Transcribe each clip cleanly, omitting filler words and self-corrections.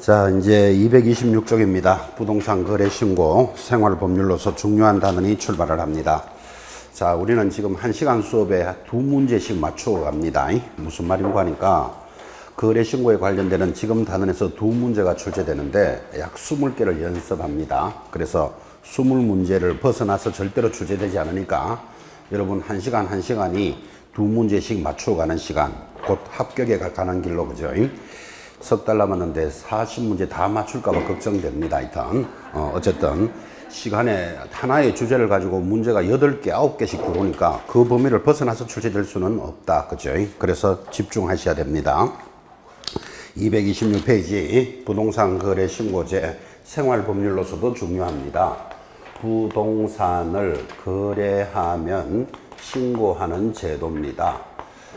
자, 이제 226쪽입니다. 부동산 거래 신고 생활법률로서 중요한 단원이 출발을 합니다. 자, 우리는 지금 1시간 수업에 2문제씩 맞추어 갑니다. 무슨 말인가 하니까 거래 신고에 관련되는 지금 단원에서 2문제가 출제되는데 약 20개를 연습합니다. 그래서 20문제를 벗어나서 절대로 출제되지 않으니까 여러분 1시간 1시간이 2문제씩 맞추어 가는 시간, 곧 합격에 가는 길로, 그죠? 석 달 남았는데 40문제 다 맞출까봐 걱정됩니다. 하여튼 어쨌든 시간에 하나의 주제를 가지고 문제가 8개, 9개씩 들어오니까 그 범위를 벗어나서 출제될 수는 없다. 그죠? 그래서 집중하셔야 됩니다. 226페이지 부동산 거래 신고제 생활법률로서도 중요합니다. 부동산을 거래하면 신고하는 제도입니다.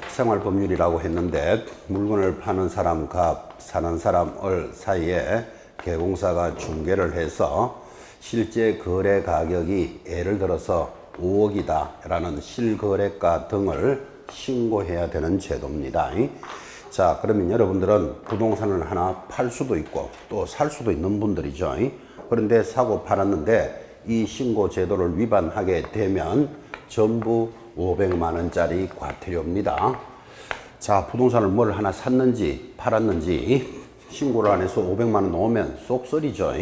생활법률이라고 했는데 물건을 파는 사람 값, 사는 사람 을 사이에 개공사가 중개를 해서 실제 거래 가격이 예를 들어서 5억이다 라는 실거래가 등을 신고해야 되는 제도입니다. 자, 그러면 여러분들은 부동산을 하나 팔 수도 있고 또 살 수도 있는 분들이죠. 그런데 사고 팔았는데 이 신고 제도를 위반하게 되면 전부 500만 원짜리 과태료입니다. 자, 부동산을 뭘 하나 샀는지 팔았는지 신고를 안 해서 500만 원 넣으면 쏙소리죠.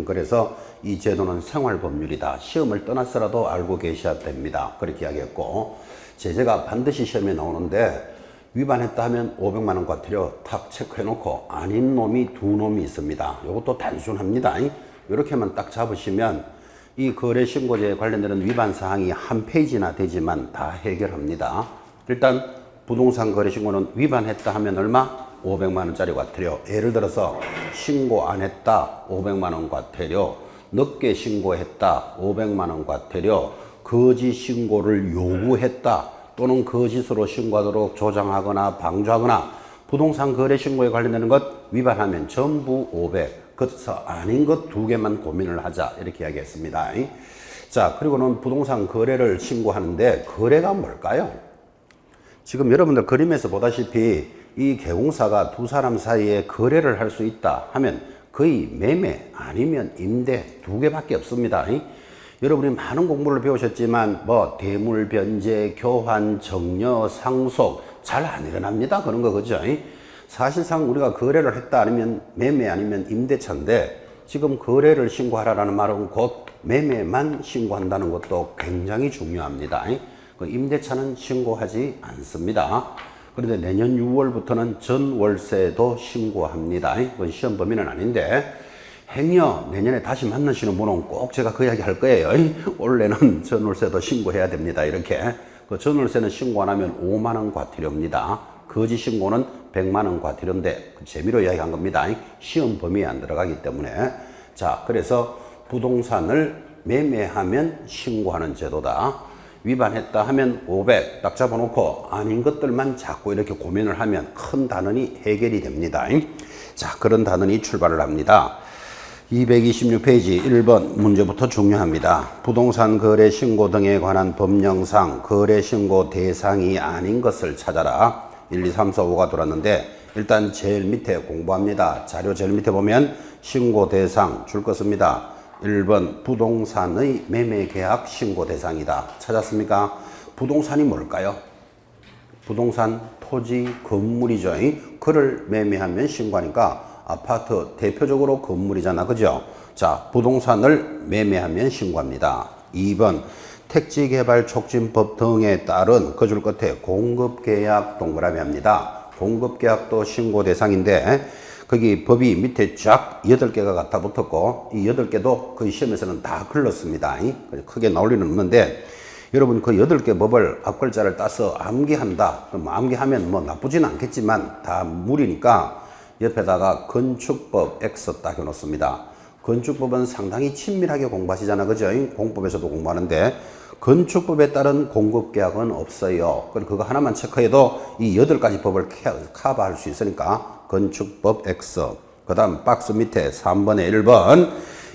그래서 이 제도는 생활법률이다. 시험을 떠나서라도 알고 계셔야 됩니다. 그렇게 이야기했고, 제재가 반드시 시험에 나오는데 위반했다 하면 500만 원 과태료 탁 체크해 놓고 아닌 놈이 2놈이 있습니다. 이것도 단순합니다. 이렇게만 딱 잡으시면 이 거래신고제에 관련되는 위반 사항이 한 페이지나 되지만 다 해결합니다. 일단 부동산 거래신고는 위반했다 하면 얼마? 500만 원짜리 과태료. 예를 들어서 신고 안 했다 500만 원 과태료, 늦게 신고했다 500만 원 과태료, 거짓 신고를 요구했다 또는 거짓으로 신고하도록 조장하거나 방조하거나 부동산 거래신고에 관련되는 것 위반하면 전부 500. 그래서 아닌 것 2개만 고민을 하자 이렇게 이야기했습니다. 자, 그리고는 부동산 거래를 신고하는데 거래가 뭘까요? 지금 여러분들 그림에서 보다시피 이 개공사가 두 사람 사이에 거래를 할 수 있다 하면 거의 매매 아니면 임대 2개밖에 없습니다. 여러분이 많은 공부를 배우셨지만 뭐 대물, 변제, 교환, 정려, 상속 잘 안 일어납니다. 그런 거, 그죠? 사실상 우리가 거래를 했다 아니면 매매 아니면 임대차인데 지금 거래를 신고하라는 말은 곧 매매만 신고한다는 것도 굉장히 중요합니다. 그 임대차는 신고하지 않습니다. 그런데 내년 6월부터는 전월세도 신고합니다. 그건 시험 범위는 아닌데 행여 내년에 다시 만나시는 분은 꼭 제가 그 이야기 할 거예요. 올해는 전월세도 신고해야 됩니다. 이렇게. 그 전월세는 신고 안 하면 5만 원 과태료입니다. 거짓 신고는 100만 원 과태료인데 재미로 이야기한 겁니다. 시험 범위에 안 들어가기 때문에. 자, 그래서 부동산을 매매하면 신고하는 제도다. 위반했다 하면 500 딱 잡아놓고 아닌 것들만 자꾸 이렇게 고민을 하면 큰 단원이 해결이 됩니다. 자, 그런 단원이 출발을 합니다. 226페이지 1번 문제부터 중요합니다. 부동산 거래 신고 등에 관한 법령상 거래 신고 대상이 아닌 것을 찾아라. 1, 2, 3, 4, 5가 돌았는데 일단 제일 밑에 공부합니다. 자료 제일 밑에 보면 신고 대상 줄 거 씁니다. 1번 부동산의 매매계약 신고 대상이다. 찾았습니까? 부동산이 뭘까요? 부동산, 토지, 건물이죠. 그를 매매하면 신고하니까 아파트 대표적으로 건물이잖아. 그죠? 자, 부동산을 매매하면 신고합니다. 2번 택지개발촉진법 등에 따른 그 줄 끝에 공급계약 동그라미 합니다. 공급계약도 신고 대상인데 거기 법이 밑에 쫙 8개가 갖다 붙었고 이 8개도 거의 시험에서는 다 글렀습니다. 크게 나올 일은 없는데 여러분 그 8개 법을 앞글자를 따서 암기한다. 그럼 암기하면 뭐 나쁘지는 않겠지만 다 무리니까 옆에다가 건축법 X 딱 해놓습니다. 건축법은 상당히 친밀하게 공부하시잖아. 그죠? 공법에서도 공부하는데 건축법에 따른 공급계약은 없어요. 그거 하나만 체크해도 이 8가지 법을 커버할 수 있으니까 건축법 X. 그 다음 박스 밑에 3번에 1번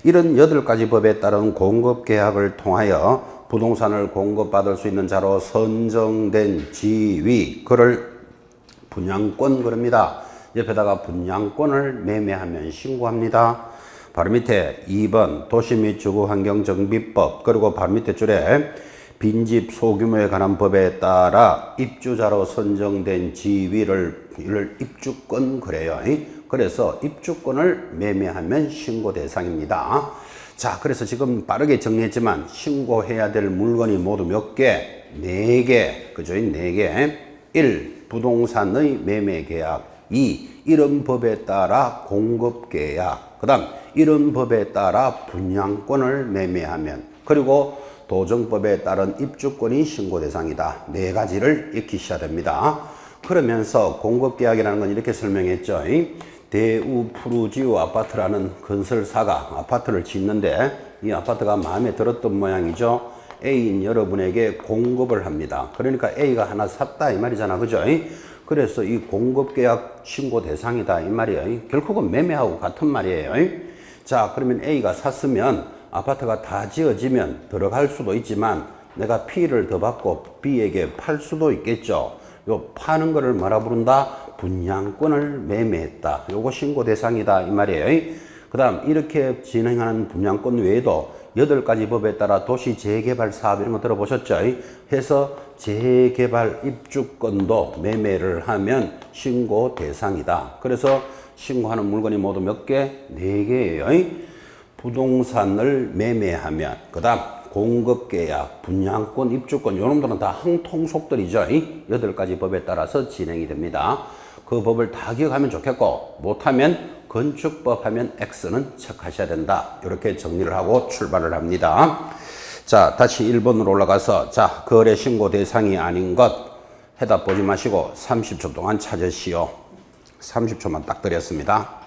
이런 8가지 법에 따른 공급계약을 통하여 부동산을 공급받을 수 있는 자로 선정된 지위, 그를 분양권 그럽니다. 옆에다가 분양권을 매매하면 신고합니다. 바로 밑에 2번 도시 및 주거환경정비법, 그리고 바로 밑에 줄에 빈집 소규모에 관한 법에 따라 입주자로 선정된 지위를 입주권 그래요. 그래서 입주권을 매매하면 신고 대상입니다. 자, 그래서 지금 빠르게 정리했지만 신고해야 될 물건이 모두 몇 개? 4개. 그죠? 4개. 1. 부동산의 매매 계약. 2. 이런 법에 따라 공급 계약. 그 다음 이런 법에 따라 분양권을 매매하면, 그리고 도정법에 따른 입주권이 신고 대상이다. 4가지를 익히셔야 됩니다. 그러면서 공급계약이라는 건 이렇게 설명했죠. 대우 푸르지오 아파트라는 건설사가 아파트를 짓는데 이 아파트가 마음에 들었던 모양이죠. A인 여러분에게 공급을 합니다. 그러니까 A가 하나 샀다 이 말이잖아. 그죠? 그래서 이 공급계약 신고 대상이다 이 말이에요. 결국은 매매하고 같은 말이에요. 자, 그러면 A가 샀으면 아파트가 다 지어지면 들어갈 수도 있지만 내가 P를 더 받고 B에게 팔 수도 있겠죠. 요 파는 거를 뭐라 부른다? 분양권을 매매했다. 요거 신고 대상이다 이 말이에요. 그 다음 이렇게 진행하는 분양권 외에도 8가지 법에 따라 도시 재개발 사업 이런 거 들어보셨죠? 해서 재개발 입주권도 매매를 하면 신고 대상이다. 그래서 신고하는 물건이 모두 몇 개? 4개예요. 부동산을 매매하면, 그 다음 공급계약, 분양권, 입주권, 요놈들은 다 항통속들이죠. 8가지 법에 따라서 진행이 됩니다. 그 법을 다 기억하면 좋겠고, 못하면 건축법 하면 X는 체크하셔야 된다. 이렇게 정리를 하고 출발을 합니다. 자, 다시 1번으로 올라가서, 자, 거래 신고 대상이 아닌 것 해답 보지 마시고 30초 동안 찾으시오. 30초만 딱 드렸습니다.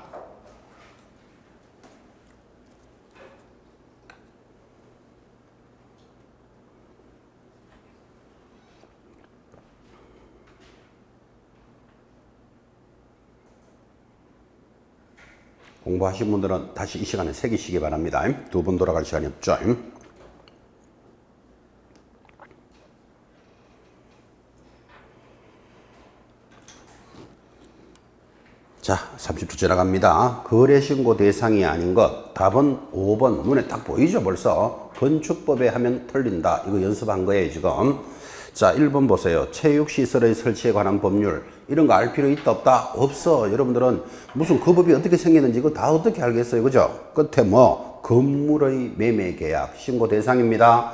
공부하신 분들은 다시 이 시간에 새기시기 바랍니다. 2번 돌아갈 시간이 없죠. 자, 30초 지나갑니다. 거래신고 대상이 아닌 것. 답은 5번. 눈에 딱 보이죠, 벌써? 건축법에 하면 틀린다. 이거 연습한 거예요, 지금. 자, 1번 보세요. 체육시설의 설치에 관한 법률. 이런 거 알 필요 있다, 없다? 없어. 여러분들은 무슨 그 법이 어떻게 생겼는지 이거 다 어떻게 알겠어요, 그죠? 끝에 뭐? 건물의 매매 계약. 신고 대상입니다.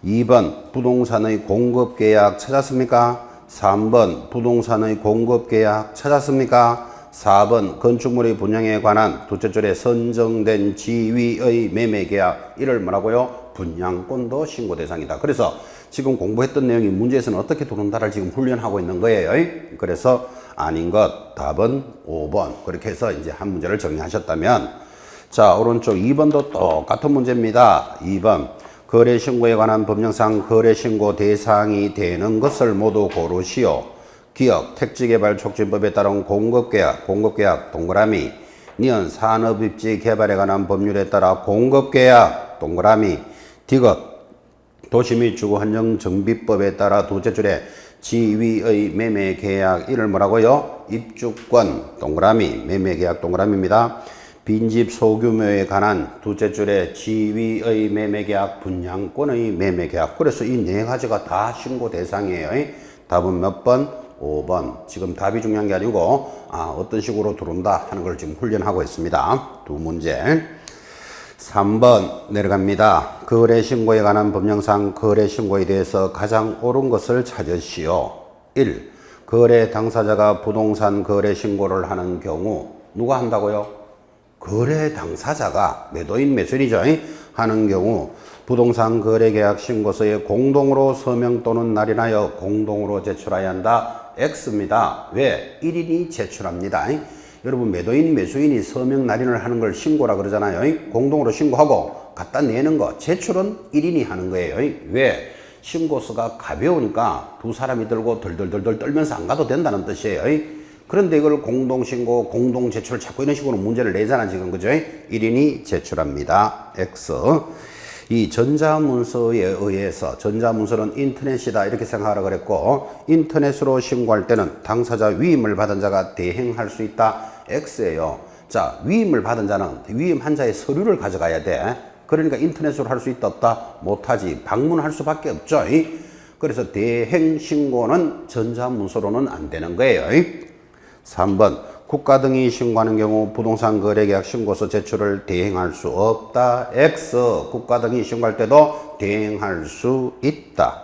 2번. 부동산의 공급 계약 찾았습니까? 3번. 부동산의 공급 계약 찾았습니까? 4번 건축물의 분양에 관한 둘째 줄에 선정된 지위의 매매 계약, 이를 뭐라고요? 분양권도 신고 대상이다. 그래서 지금 공부했던 내용이 문제에서는 어떻게 들어온다를 지금 훈련하고 있는 거예요. 그래서 아닌 것, 답은 5번. 그렇게 해서 이제 한 문제를 정리하셨다면, 자, 오른쪽 2번도 똑같은 문제입니다. 2번. 거래신고에 관한 법령상 거래신고 대상이 되는 것을 모두 고르시오. 기업, 택지개발 촉진법에 따른 공급계약, 공급계약, 동그라미. 니은, 산업입지 개발에 관한 법률에 따라 공급계약, 동그라미. 디귿, 도시 및 주거환경정비법에 따라 둘째 줄에 지위의 매매계약, 이를 뭐라고요? 입주권, 동그라미, 매매계약, 동그라미입니다. 빈집 소규모에 관한 둘째 줄에 지위의 매매계약, 분양권의 매매계약. 그래서 이 4가지가 다 신고 대상이에요. 답은 몇 번? 5번. 지금 답이 중요한 게 아니고 어떤 식으로 들어온다 하는 걸 지금 훈련하고 있습니다. 2문제. 3번 내려갑니다. 거래신고에 관한 법령상 거래신고에 대해서 가장 옳은 것을 찾으시오. 1. 거래 당사자가 부동산 거래신고를 하는 경우 누가 한다고요? 거래 당사자가, 매도인 매수인이죠. 하는 경우 부동산 거래계약 신고서에 공동으로 서명 또는 날인하여 공동으로 제출해야 한다. X입니다. 왜? 1인이 제출합니다. 여러분, 매도인 매수인이 서명 날인을 하는 걸 신고라 그러잖아요. 공동으로 신고하고 갖다 내는 거, 제출은 1인이 하는 거예요. 왜? 신고서가 가벼우니까 두 사람이 들고 덜덜덜덜 떨면서 안 가도 된다는 뜻이에요. 그런데 이걸 공동신고, 공동제출 자꾸 이런 식으로 문제를 내잖아 지금, 그죠? 1인이 제출합니다. X. 이 전자문서에 의해서 전자문서는 인터넷이다 이렇게 생각하라 그랬고 인터넷으로 신고할 때는 당사자 위임을 받은 자가 대행할 수 있다 X예요. 자, 위임을 받은 자는 위임한 자의 서류를 가져가야 돼. 그러니까 인터넷으로 할 수 있다 없다? 못하지. 방문할 수밖에 없죠. 그래서 대행 신고는 전자문서로는 안 되는 거예요. 3번 국가 등이 신고하는 경우 부동산 거래계약 신고서 제출을 대행할 수 없다. X. 국가 등이 신고할 때도 대행할 수 있다.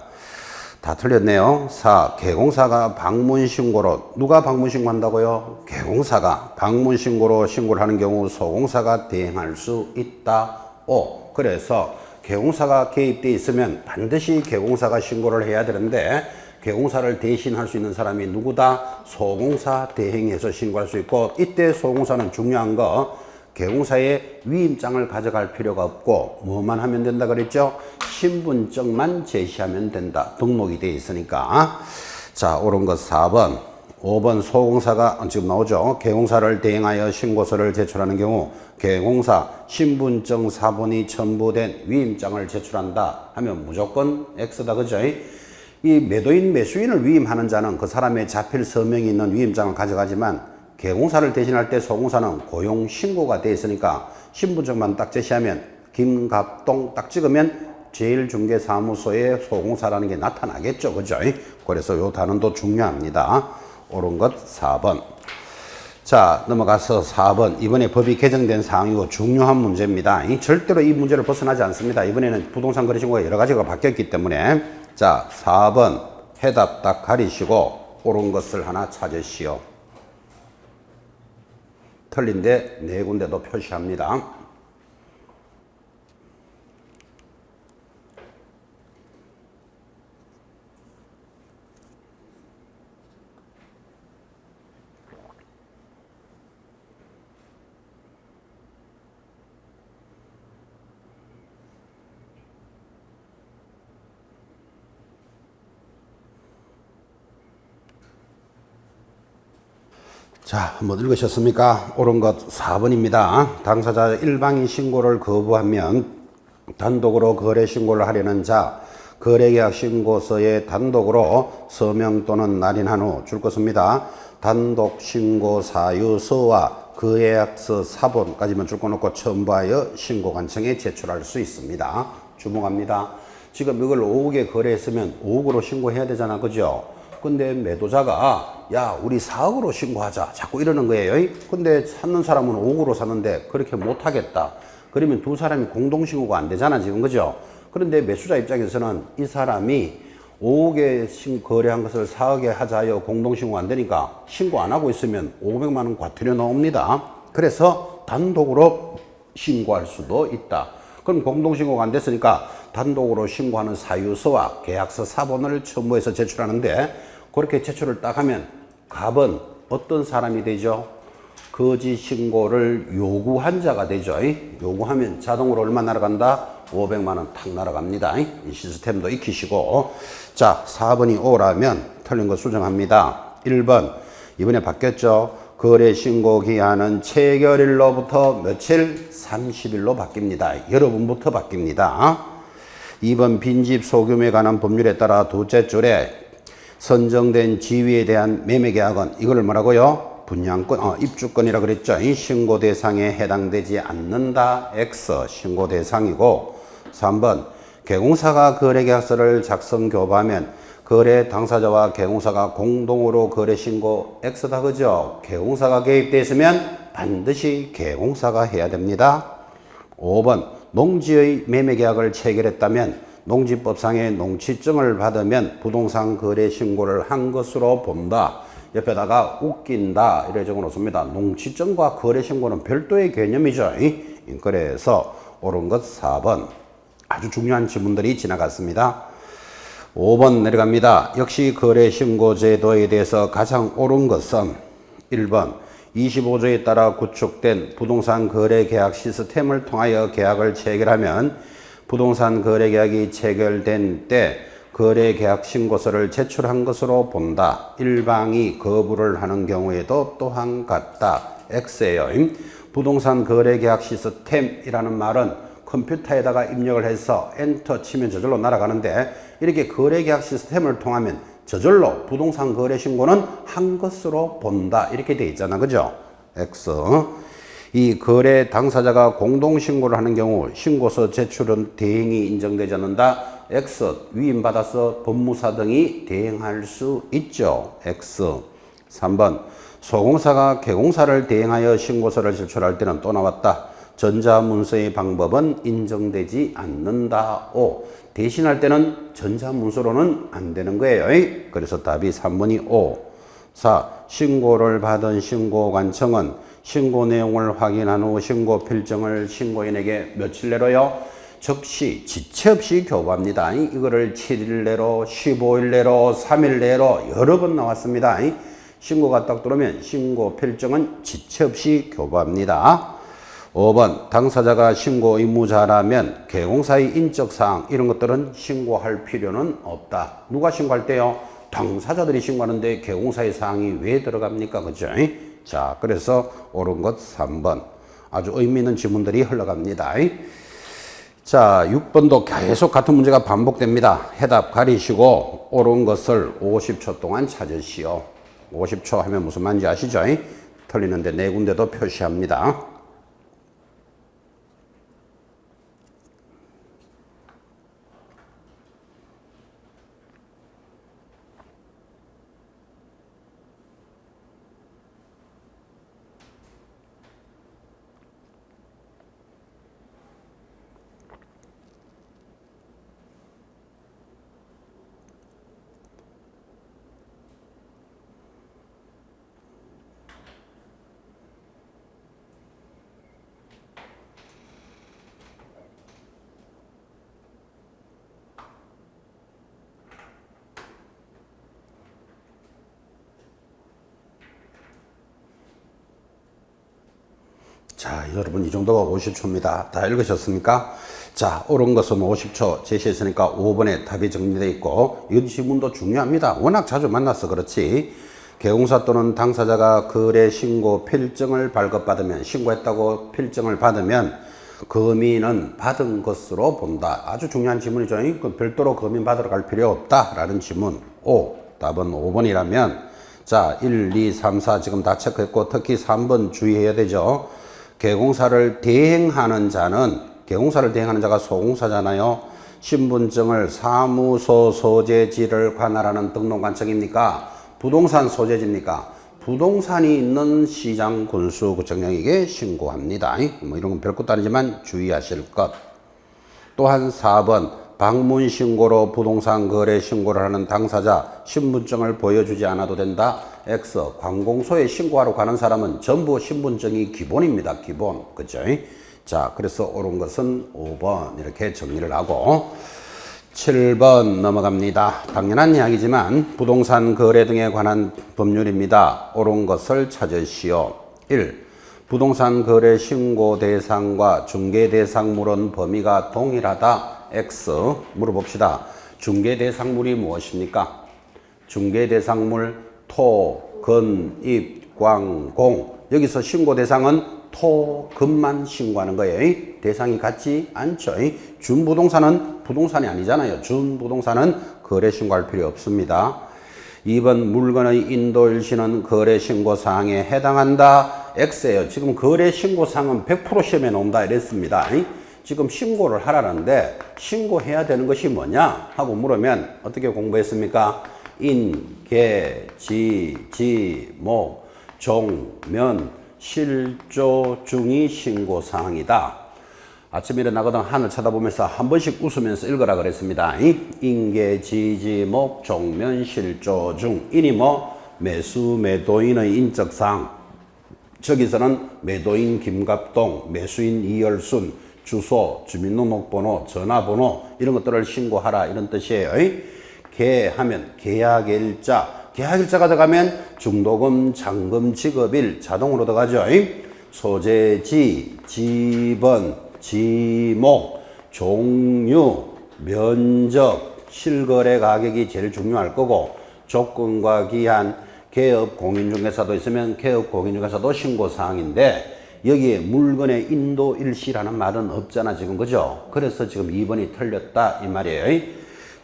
다 틀렸네요. 4. 개공사가 방문신고로 누가 방문신고한다고요? 개공사가 방문신고로 신고를 하는 경우 소공사가 대행할 수 있다. 5. 그래서 개공사가 개입되어 있으면 반드시 개공사가 신고를 해야 되는데 개공사를 대신할 수 있는 사람이 누구다? 소공사 대행해서 신고할 수 있고 이때 소공사는 중요한 거 개공사의 위임장을 가져갈 필요가 없고 뭐만 하면 된다 그랬죠? 신분증만 제시하면 된다. 등록이 돼 있으니까. 자, 옳은 것 4번. 5번 소공사가 지금 나오죠. 개공사를 대행하여 신고서를 제출하는 경우 개공사 신분증 사본이 첨부된 위임장을 제출한다 하면 무조건 X다. 그죠? 이 매도인 매수인을 위임하는 자는 그 사람의 자필 서명이 있는 위임장을 가져가지만 개공사를 대신할 때 소공사는 고용 신고가 돼 있으니까 신분증만 딱 제시하면 김갑동 딱 찍으면 제일중개사무소의 소공사라는 게 나타나겠죠. 그죠? 그래서 요 단원도 중요합니다. 옳은 것 4번. 자, 넘어가서 4번. 이번에 법이 개정된 사항이고 중요한 문제입니다. 절대로 이 문제를 벗어나지 않습니다. 이번에는 부동산 거래 신고가 여러 가지가 바뀌었기 때문에. 자, 4번 해답 딱 가리시고 옳은 것을 하나 찾으시오. 틀린데 네 군데도 표시합니다. 자, 한번 읽으셨습니까? 옳은 것 4번입니다. 당사자 일방이 신고를 거부하면 단독으로 거래 신고를 하려는 자, 거래계약 신고서에 단독으로 서명 또는 날인한 후 줄 것입니다. 단독 신고 사유서와 거래계약서 사본까지만 줄 거놓고 첨부하여 신고관청에 제출할 수 있습니다. 주목합니다. 지금 이걸 5억에 거래했으면 5억으로 신고해야 되잖아. 그죠? 근데 매도자가 야 우리 4억으로 신고하자 자꾸 이러는 거예요. 근데 샀는 사람은 5억으로 샀는데 그렇게 못하겠다. 그러면 두 사람이 공동신고가 안 되잖아 지금. 그죠? 그런데 매수자 입장에서는 이 사람이 5억에 거래한 것을 4억에 하자여 공동신고가 안 되니까 신고 안 하고 있으면 500만 원 과태료 나옵니다. 그래서 단독으로 신고할 수도 있다. 그럼 공동신고가 안 됐으니까 단독으로 신고하는 사유서와 계약서 사본을 첨부해서 제출하는데 그렇게 제출을 딱 하면 갑은 어떤 사람이 되죠? 거짓 신고를 요구한 자가 되죠. 요구하면 자동으로 얼마 날아간다? 500만 원 탁 날아갑니다. 이 시스템도 익히시고. 자, 4번이 O라면 틀린 거 수정합니다. 1번 이번에 바뀌었죠. 거래 신고 기한은 체결일로부터 며칠? 30일로 바뀝니다. 여러분부터 바뀝니다. 2번 빈집 소규모에 관한 법률에 따라 둘째 줄에 선정된 지위에 대한 매매계약은 이걸 뭐라고요? 분양권, 입주권이라 그랬죠. 이 신고 대상에 해당되지 않는다. X 신고 대상이고 3번 개공사가 거래계약서를 작성 교부하면 거래 당사자와 개공사가 공동으로 거래 신고 X다. 그죠? 개공사가 개입되어 있으면 반드시 개공사가 해야 됩니다. 5번 농지의 매매계약을 체결했다면 농지법상의 농취증을 받으면 부동산 거래 신고를 한 것으로 본다. 옆에다가 웃긴다 이래 적어 놓습니다. 농취증과 거래 신고는 별도의 개념이죠. 그래서 옳은 것 4번. 아주 중요한 지문들이 지나갔습니다. 5번 내려갑니다. 역시 거래 신고 제도에 대해서 가장 옳은 것은 1번 25조에 따라 구축된 부동산 거래 계약 시스템을 통하여 계약을 체결하면 부동산 거래 계약이 체결된 때 거래 계약 신고서를 제출한 것으로 본다. 일방이 거부를 하는 경우에도 또한 같다. X예요. 부동산 거래 계약 시스템이라는 말은 컴퓨터에다가 입력을 해서 엔터 치면 저절로 날아가는데 이렇게 거래계약 시스템을 통하면 저절로 부동산 거래 신고는 한 것으로 본다 이렇게 돼 있잖아. 그죠? X. 이 거래 당사자가 공동신고를 하는 경우 신고서 제출은 대행이 인정되지 않는다. X. 위임받아서 법무사 등이 대행할 수 있죠. X. 3번. 소공사가 개공사를 대행하여 신고서를 제출할 때는 또 나왔다. 전자문서의 방법은 인정되지 않는다. O. 대신할 때는 전자문서로는 안 되는 거예요. 그래서 답이 3번이 O. 4. 신고를 받은 신고관청은 신고 내용을 확인한 후 신고 필정을 신고인에게 며칠 내로요? 즉시 지체 없이 교부합니다. 이거를 7일 내로, 15일 내로, 3일 내로 여러 번 나왔습니다. 신고가 딱 들어오면 신고 필정은 지체 없이 교부합니다. 5번 당사자가 신고 의무자라면 개공사의 인적사항 이런 것들은 신고할 필요는 없다. 누가 신고할 때요? 당사자들이 신고하는데 개공사의 사항이 왜 들어갑니까? 그죠? 자, 그래서 옳은 것 3번. 아주 의미 있는 지문들이 흘러갑니다. 자, 6번도 계속 같은 문제가 반복됩니다. 해답 가리시고 옳은 것을 50초 동안 찾으시오. 50초 하면 무슨 말인지 아시죠? 틀리는데 네 군데도 표시합니다. 자, 여러분 이 정도가 50초입니다. 다 읽으셨습니까? 자, 옳은 것은 50초 제시했으니까 5번에 답이 정리되어 있고 이 지문도 중요합니다. 워낙 자주 만나서 그렇지. 개공사 또는 당사자가 거래 신고 필증을 발급받으면 신고했다고 필증을 받으면 금인은 받은 것으로 본다. 아주 중요한 지문이죠. 별도로 금인 받으러 갈 필요 없다라는 지문. 5. 답은 5번이라면 자, 1, 2, 3, 4 지금 다 체크했고 특히 3번 주의해야 되죠. 개공사를 대행하는 자가 소공사잖아요. 신분증을 사무소 소재지를 관할하는 등록관청입니까? 부동산 소재지입니까? 부동산이 있는 시장 군수 구청장에게 신고합니다. 뭐 이런 건 별것도 아니지만 주의하실 것. 또한 4번 방문 신고로 부동산 거래 신고를 하는 당사자 신분증을 보여주지 않아도 된다. X. 관공서에 신고하러 가는 사람은 전부 신분증이 기본입니다. 기본. 그죠? 자, 그래서 옳은 것은 5번 이렇게 정리를 하고 7번 넘어갑니다. 당연한 이야기지만 부동산 거래 등에 관한 법률입니다. 옳은 것을 찾으시오. 1. 부동산 거래 신고 대상과 중개 대상물은 범위가 동일하다. X. 물어봅시다. 중개 대상물이 무엇입니까? 중개 대상물 토, 건, 입, 광, 공. 여기서 신고 대상은 토, 건만 신고하는 거예요. 대상이 같지 않죠. 준부동산은 부동산이 아니잖아요. 준부동산은 거래 신고할 필요 없습니다. 2번 물건의 인도일시는 거래 신고 사항에 해당한다. X예요. 지금 거래 신고 사항은 100% 시험에 나온다 이랬습니다. 지금 신고를 하라는데 신고해야 되는 것이 뭐냐 하고 물으면 어떻게 공부했습니까? 인, 개, 지, 목, 종, 면, 실조, 중이 신고사항이다. 아침에 일어나거든 하늘 쳐다보면서 한 번씩 웃으면서 읽어라 그랬습니다. 인계, 지지, 목, 종면, 실조, 중. 인이 뭐? 매수, 매도인의 인적사항. 저기서는 매도인 김갑동, 매수인 이열순, 주소, 주민등록번호, 전화번호 이런 것들을 신고하라 이런 뜻이에요. 계하면 계약일자, 계약일자가 들어가면 중도금, 잔금, 직업일 자동으로 들어가죠. 소재지, 지번, 지목, 종류, 면적, 실거래 가격이 제일 중요할 거고 조건과 기한, 개업 공인중개사도 있으면 개업 공인중개사도 신고사항인데 여기에 물건의 인도 일시라는 말은 없잖아 지금 그죠? 그래서 지금 2번이 틀렸다 이 말이에요.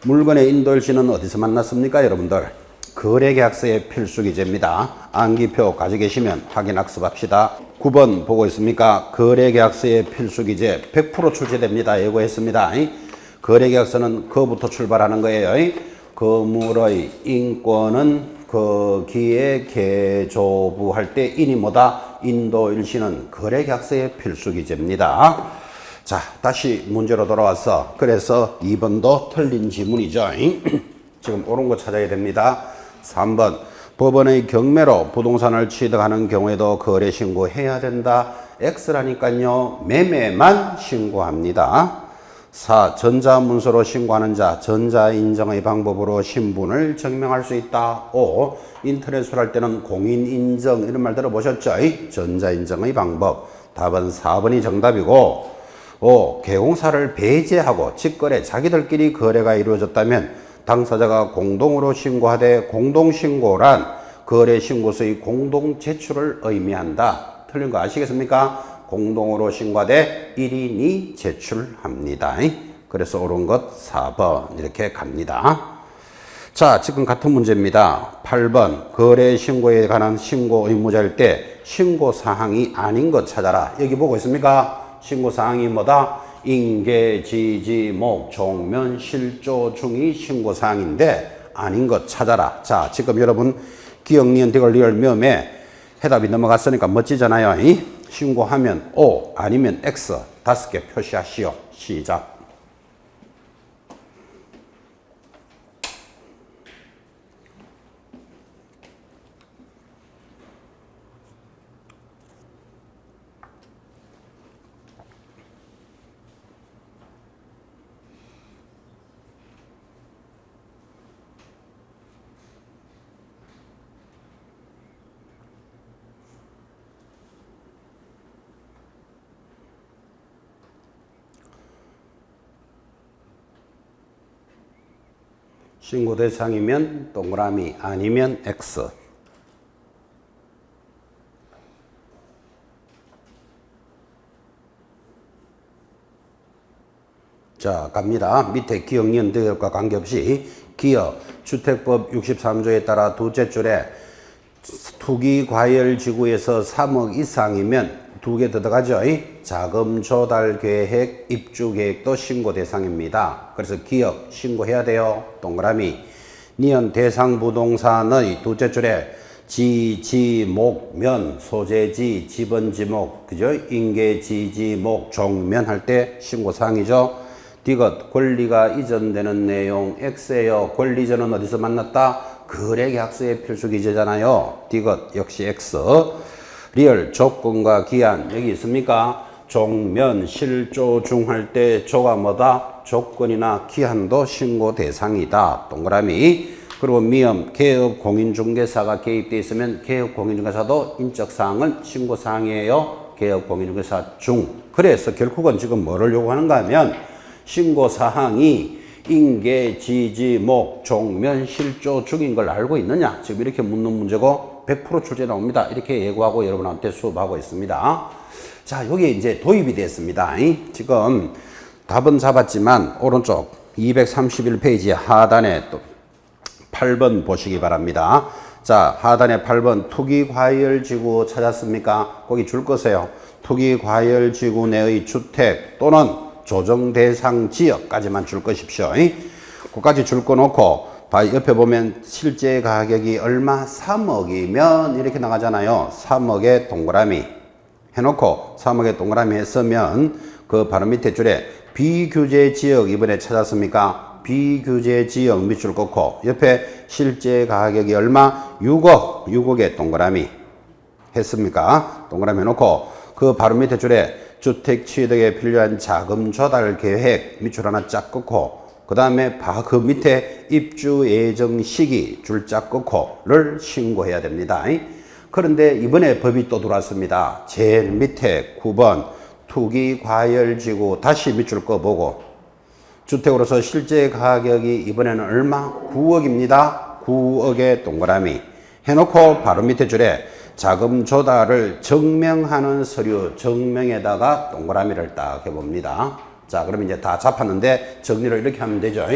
물건의 인도 일시는 어디서 만났습니까 여러분들? 거래계약서의 필수기재입니다. 암기표 가지고 계시면 확인 학습합시다. 9번 보고 있습니까? 거래계약서의 필수기재 100% 출제됩니다. 예고했습니다. 거래계약서는 그부터 출발하는 거예요. 거물의 인권은 거기에 개조부할 때 인이 뭐다? 인도일시는 거래계약서의 필수기재입니다. 자, 다시 문제로 돌아와서 그래서 2번도 틀린 지문이죠. 지금 옳은 거 찾아야 됩니다. 3번 법원의 경매로 부동산을 취득하는 경우에도 거래 신고해야 된다. X라니까요. 매매만 신고합니다. 4. 전자문서로 신고하는 자 전자인정의 방법으로 신분을 증명할 수 있다. 5. 인터넷으로 할 때는 공인인정 이런 말 들어보셨죠? 전자인정의 방법. 답은 4번이 정답이고 5. 개공사를 배제하고 직거래 자기들끼리 거래가 이루어졌다면 당사자가 공동으로 신고하되 공동신고란 거래신고서의 공동제출을 의미한다. 틀린 거 아시겠습니까? 공동으로 신고하되 1인이 제출합니다. 그래서 옳은 것 4번 이렇게 갑니다. 자, 지금 같은 문제입니다. 8번 거래신고에 관한 신고 의무자일 때 신고사항이 아닌 것 찾아라. 여기 보고 있습니까? 신고사항이 뭐다? 인계, 지지, 목, 종면, 실조, 중이 신고사항인데 아닌 것 찾아라. 자, 지금 여러분 기억, 니은, 디귿, 리을, 미음에 해답이 넘어갔으니까 멋지잖아요. 신고하면 O 아니면 X 5개 표시하시오. 시작. 신고 대상이면 동그라미 아니면 X. 자, 갑니다. 밑에 기억, 니은, 디귿과 관계없이 기억, 주택법 63조에 따라 두째 줄에 투기과열지구에서 3억 이상이면 2개 더 들어가죠. 자금 조달 계획, 입주 계획도 신고 대상입니다. 그래서 기억 신고해야 돼요. 동그라미. 니은 대상 부동산의 두째 줄에 지, 지, 목, 면, 소재지, 지번, 지목, 그죠? 인계, 지, 지, 목, 종면 할 때 신고사항이죠. 디귿 권리가 이전되는 내용 X예요. 권리 이전은 어디서 만났다? 거래계약서의 필수기재잖아요. 디귿 역시 X. 리얼 조건과 기한 여기 있습니까? 종면 실조 중 할 때 조가 뭐다? 조건이나 기한도 신고 대상이다. 동그라미. 그리고 미음 개업 공인중개사가 개입되어 있으면 개업 공인중개사도 인적사항은 신고사항이에요. 개업 공인중개사 중. 그래서 결국은 지금 뭐를 요구하는가 하면 신고사항이 인계, 지지, 목, 종면, 실조 중인 걸 알고 있느냐? 지금 이렇게 묻는 문제고 100% 출제 나옵니다. 이렇게 예고하고 여러분한테 수업하고 있습니다. 자, 여기 이제 도입이 됐습니다. 지금 답은 잡았지만 오른쪽 231페이지 하단에 또 8번 보시기 바랍니다. 자, 하단에 8번 투기과열지구 찾았습니까? 거기 줄 거세요. 투기과열지구 내의 주택 또는 조정 대상 지역까지만 줄 것입시오. 그까지 줄 거 놓고 옆에 보면 실제 가격이 얼마? 3억이면 이렇게 나가잖아요. 3억에 동그라미 해놓고 3억에 동그라미 했으면 그 바로 밑에 줄에 비규제 지역 이번에 찾았습니까? 비규제 지역 밑줄 긋고 옆에 실제 가격이 얼마? 6억 6억에 동그라미 했습니까? 동그라미 해놓고 그 바로 밑에 줄에 주택 취득에 필요한 자금 조달 계획 밑줄 하나 쫙 긋고 그 다음에 그 밑에 입주 예정 시기 줄 쫙 긋고를 신고해야 됩니다. 그런데 이번에 법이 또 들어왔습니다. 제일 밑에 9번 투기과열지구 다시 밑줄 꺼보고 주택으로서 실제 가격이 이번에는 얼마? 9억입니다. 9억의 동그라미 해놓고 바로 밑에 줄에 자금 조달을 증명하는 서류, 증명에다가 동그라미를 딱 해봅니다. 자, 그러면 이제 다 잡았는데 정리를 이렇게 하면 되죠.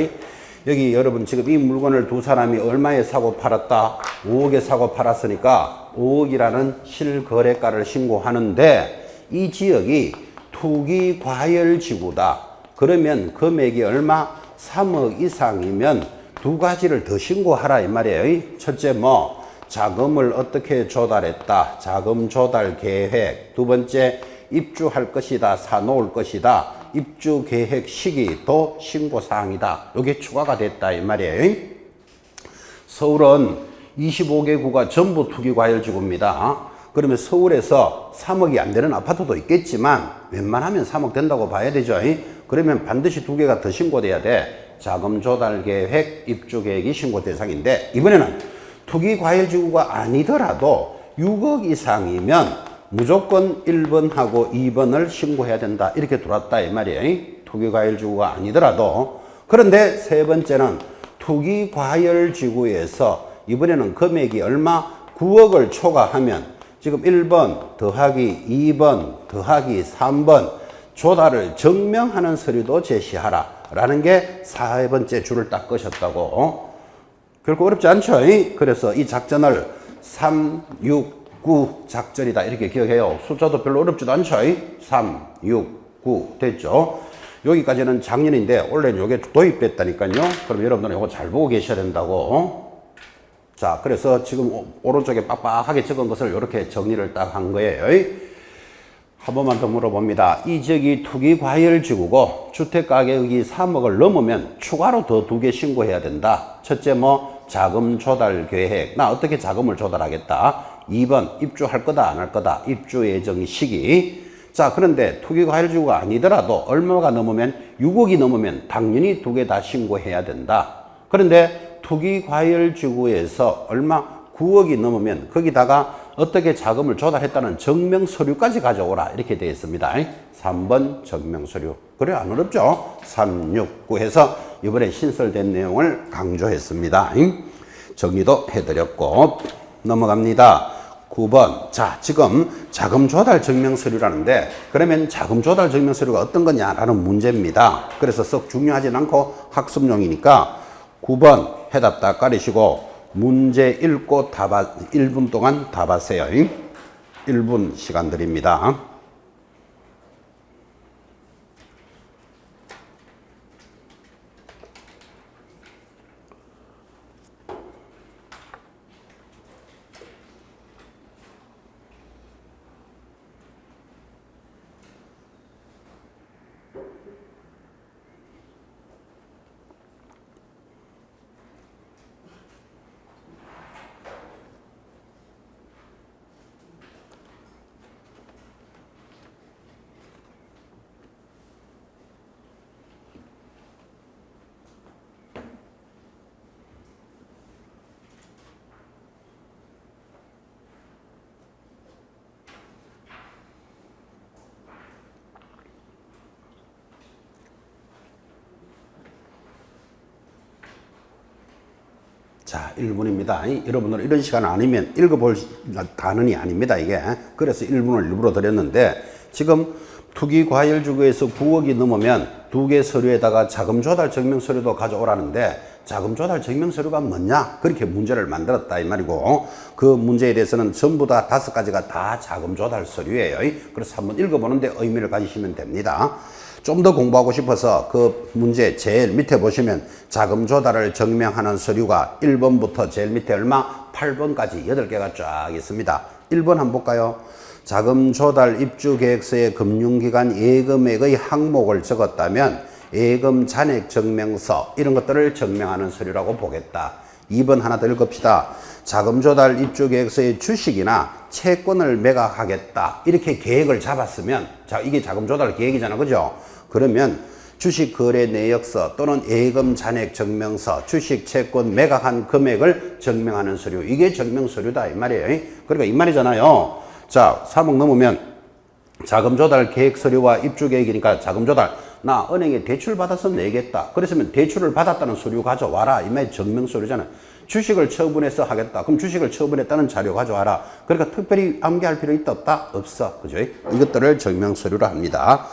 여기 여러분 지금 이 물건을 두 사람이 얼마에 사고 팔았다? 5억에 사고 팔았으니까 5억이라는 실거래가를 신고하는데 이 지역이 투기과열지구다. 그러면 금액이 얼마? 3억 이상이면 두 가지를 더 신고하라 이 말이에요. 첫째 뭐 자금을 어떻게 조달했다. 자금 조달 계획. 두 번째 입주할 것이다. 사놓을 것이다. 입주 계획 시기도 신고사항이다. 이게 추가가 됐다 이 말이에요. 서울은 25개 구가 전부 투기과열지구입니다. 그러면 서울에서 3억이 안 되는 아파트도 있겠지만 웬만하면 3억 된다고 봐야 되죠. 그러면 반드시 두 개가 더 신고돼야 돼. 자금 조달 계획, 입주 계획이 신고 대상인데 이번에는 투기과열지구가 아니더라도 6억 이상이면 무조건 1번하고 2번을 신고해야 된다. 이렇게 들어왔다 이 말이에요. 투기과열지구가 아니더라도. 그런데 세 번째는 투기과열지구에서 이번에는 금액이 얼마? 9억을 초과하면 지금 1번 더하기 2번 더하기 3번 조달을 증명하는 서류도 제시하라 라는 게 세 번째 줄을 딱 끄셨다고. 결코 어렵지 않죠. 그래서 이 작전을 3, 6, 9 작전이다 이렇게 기억해요. 숫자도 별로 어렵지도 않죠. 3, 6, 9 됐죠. 여기까지는 작년인데 올해는 이게 도입됐다니까요. 그럼 여러분들은 이거 잘 보고 계셔야 된다고. 자, 그래서 지금 오른쪽에 빡빡하게 적은 것을 이렇게 정리를 딱 한 거예요. 한 번만 더 물어봅니다. 이 지역이 투기과열지구고 주택가격이 3억을 넘으면 추가로 더 두 개 신고해야 된다. 첫째 뭐 자금 조달 계획. 나 어떻게 자금을 조달하겠다. 2번 입주할 거다 안 할 거다. 입주 예정 시기. 자, 그런데 투기과열지구가 아니더라도 얼마가 넘으면 6억이 넘으면 당연히 두 개 다 신고해야 된다. 그런데 투기과열지구에서 얼마 9억이 넘으면 거기다가 어떻게 자금을 조달했다는 증명서류까지 가져오라 이렇게 되어 있습니다. 3번 증명서류. 그래 안 어렵죠? 3, 6, 9 해서 이번에 신설된 내용을 강조했습니다. 정리도 해드렸고 넘어갑니다. 9번. 자, 지금 자금 조달 증명서류라는데 그러면 자금 조달 증명서류가 어떤 거냐라는 문제입니다. 그래서 썩 중요하진 않고 학습용이니까 9번 해답 딱 가리시고 문제 읽고 1분 동안 답하세요. 1분 시간 드립니다. 자, 1분입니다. 여러분들 이런 시간 아니면 읽어볼 단원이 아닙니다, 이게. 그래서 1분을 일부러 드렸는데, 지금 투기과열지구에서 9억이 넘으면 두 개 서류에다가 자금조달 증명서류도 가져오라는데, 자금조달 증명서류가 뭐냐? 그렇게 문제를 만들었다, 이 말이고, 그 문제에 대해서는 전부 다 5가지가 다 자금조달 서류예요. 그래서 한번 읽어보는데 의미를 가지시면 됩니다. 좀 더 공부하고 싶어서 그 문제 제일 밑에 보시면 자금 조달을 증명하는 서류가 1번부터 제일 밑에 얼마? 8번까지 8개가 쫙 있습니다. 1번 한번 볼까요? 자금 조달 입주 계획서에 금융기관 예금액의 항목을 적었다면 예금 잔액 증명서 이런 것들을 증명하는 서류라고 보겠다. 2번 하나 더 읽읍시다. 자금 조달 입주 계획서의 주식이나 채권을 매각하겠다. 이렇게 계획을 잡았으면 자, 이게 자금 조달 계획이잖아. 그죠? 그러면 주식 거래 내역서 또는 예금 잔액 증명서, 주식 채권 매각한 금액을 증명하는 서류. 이게 증명 서류다 이 말이에요. 그러니까 이 말이잖아요. 자, 3억 넘으면 자금 조달 계획 서류와 입주 계획이니까 자금 조달 나 은행에 대출 받아서 내겠다. 그랬으면 대출을 받았다는 서류 가져와라. 이 말이 증명 서류잖아요. 주식을 처분해서 하겠다. 그럼 주식을 처분했다는 자료 가져와라. 그러니까 특별히 암기할 필요 있다 없다? 없어. 그죠? 이것들을 증명 서류로 합니다.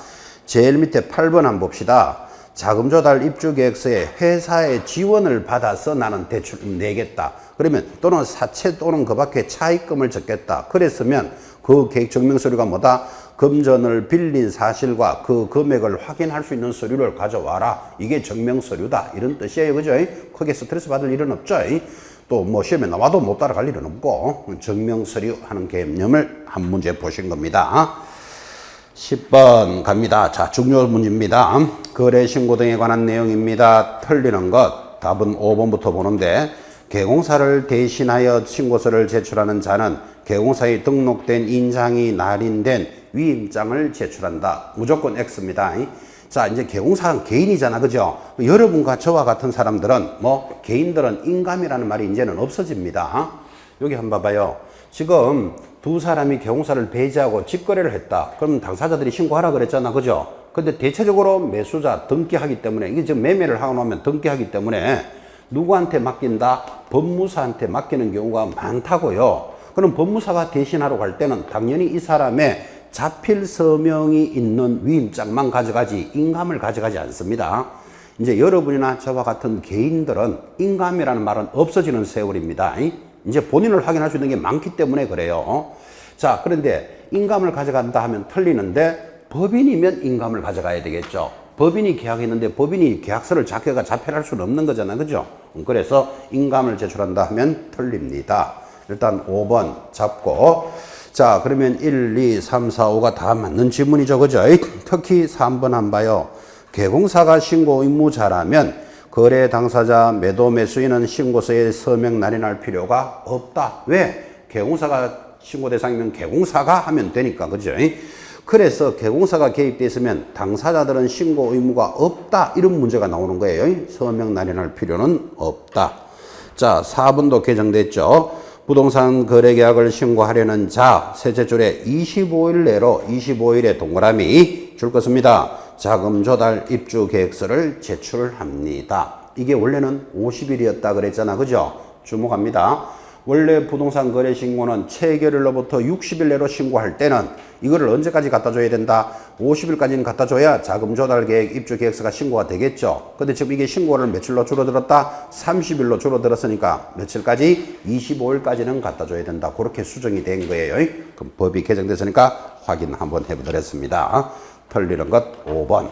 제일 밑에 8번 한번 봅시다. 자금 조달 입주 계획서에 회사의 지원을 받아서 나는 대출 내겠다. 그러면 또는 사채 또는 그 밖에 차입금을 적겠다. 그랬으면 그 계획 증명 서류가 뭐다? 금전을 빌린 사실과 그 금액을 확인할 수 있는 서류를 가져와라. 이게 증명 서류다. 이런 뜻이에요. 그죠? 크게 스트레스 받을 일은 없죠. 또 뭐 시험에 나와도 못 따라갈 일은 없고 증명 서류 하는 개념을 한 문제 보신 겁니다. 10번 갑니다. 자, 중요 문제입니다. 거래 신고 등에 관한 내용입니다. 틀리는 것 답은 5번부터 보는데 개공사를 대신하여 신고서를 제출하는 자는 개공사에 등록된 인장이 날인된 위임장을 제출한다. 무조건 X입니다. 자, 이제 개공사는 개인이잖아. 그죠? 여러분과 저와 같은 사람들은 개인들은 인감이라는 말이 이제는 없어집니다. 여기 한번 봐봐요. 지금 두 사람이 개공사를 배제하고 직거래를 했다. 그러면 당사자들이 신고하라 그랬잖아. 그죠? 근데 대체적으로 매수자 등기하기 때문에 이게 지금 매매를 하고 나면 등기하기 때문에 누구한테 맡긴다? 법무사한테 맡기는 경우가 많다고요. 그럼 법무사가 대신하러 갈 때는 당연히 이 사람의 자필 서명이 있는 위임장만 가져가지 인감을 가져가지 않습니다. 이제 여러분이나 저와 같은 개인들은 인감이라는 말은 없어지는 세월입니다. 이제 본인을 확인할 수 있는 게 많기 때문에 그래요. 자, 그런데 인감을 가져간다 하면 틀리는데 법인이면 인감을 가져가야 되겠죠. 법인이 계약했는데 법인이 계약서를 자기가 자필할 수는 없는 거잖아. 그죠? 그래서 인감을 제출한다 하면 틀립니다. 일단 5번 잡고 자, 그러면 1, 2, 3, 4, 5가 다 맞는 질문이죠. 그죠? 특히 3번 한 봐요. 개공사가 신고 의무자라면 거래 당사자 매도 매수인은 신고서에 서명 날인할 필요가 없다. 왜? 개공사가 신고 대상이면 개공사가 하면 되니까. 그죠? 그래서 개공사가 개입되어 있으면 당사자들은 신고 의무가 없다. 이런 문제가 나오는 거예요. 서명 날인할 필요는 없다. 자, 4번도 개정됐죠. 부동산 거래계약을 신고하려는 자, 셋째 줄에 25일 내로 25일에 동그라미 줄 것입니다. 자금 조달 입주 계획서를 제출합니다. 이게 원래는 50일이었다 그랬잖아. 그죠? 주목합니다. 원래 부동산 거래 신고는 체결일로부터 60일 내로 신고할 때는 이거를 언제까지 갖다 줘야 된다? 50일까지는 갖다 줘야 자금 조달 계획 입주 계획서가 신고가 되겠죠. 근데 지금 이게 신고를 며칠로 줄어들었다? 30일로 줄어들었으니까 며칠까지? 25일까지는 갖다 줘야 된다. 그렇게 수정이 된 거예요. 그럼 법이 개정됐으니까 확인 한번 해보도록 틀리는 것 5번.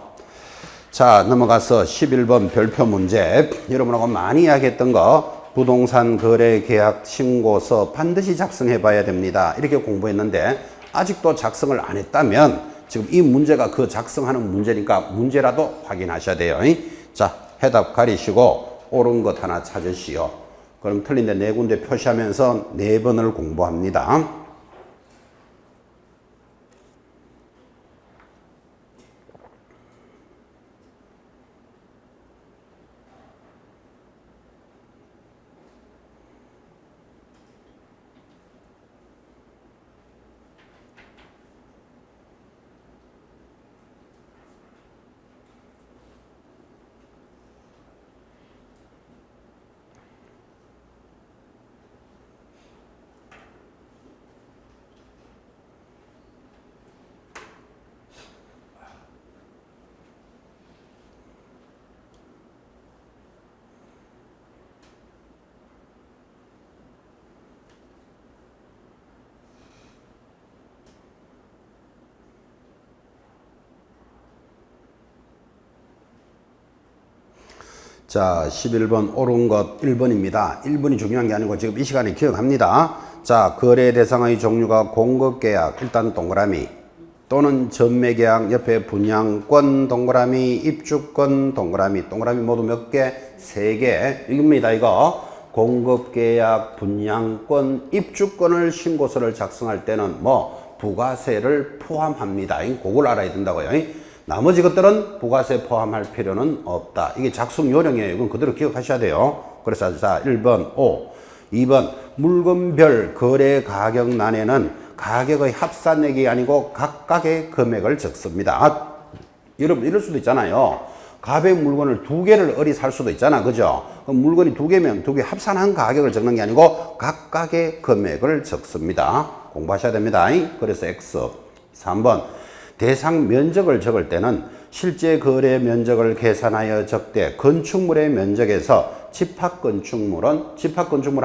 자, 넘어가서 11번 별표 문제. 여러분하고 많이 이야기했던 거 부동산 거래 계약 신고서 반드시 작성해 봐야 됩니다. 이렇게 공부했는데 아직도 작성을 안 했다면 지금 이 문제가 그 작성하는 문제니까 문제라도 확인하셔야 돼요. 자, 해답 가리시고 옳은 것 하나 찾으시오. 그럼 틀린데 네 군데 표시하면서 네 번을 공부합니다. 자, 11번 옳은 것 1번입니다. 1번이 중요한 게 아니고 지금 이 시간에 기억합니다. 자, 거래 대상의 종류가 공급계약, 일단 동그라미, 또는 전매계약, 옆에 분양권 동그라미, 입주권 동그라미, 동그라미 모두 몇 개? 3개. 이겁니다, 이거. 공급계약, 분양권, 입주권을 신고서를 작성할 때는 부가세를 포함합니다. 그걸 알아야 된다고요. 나머지 것들은 부가세 포함할 필요는 없다. 이게 작성 요령이에요. 이건 그대로 기억하셔야 돼요. 그래서 자, 1번 O, 2번 물건별 거래 가격란에는 가격의 합산액이 아니고 각각의 금액을 적습니다. 여러분 이럴 수도 있잖아요. 갑의 물건을 두 개를 을이 살 수도 있잖아. 그죠? 그럼 물건이 두 개면 두 개 합산한 가격을 적는 게 아니고 각각의 금액을 적습니다. 공부하셔야 됩니다. 그래서 X. 3번. 대상 면적을 적을 때는 실제 거래 면적을 계산하여 적되 건축물의 면적에서 집합건축물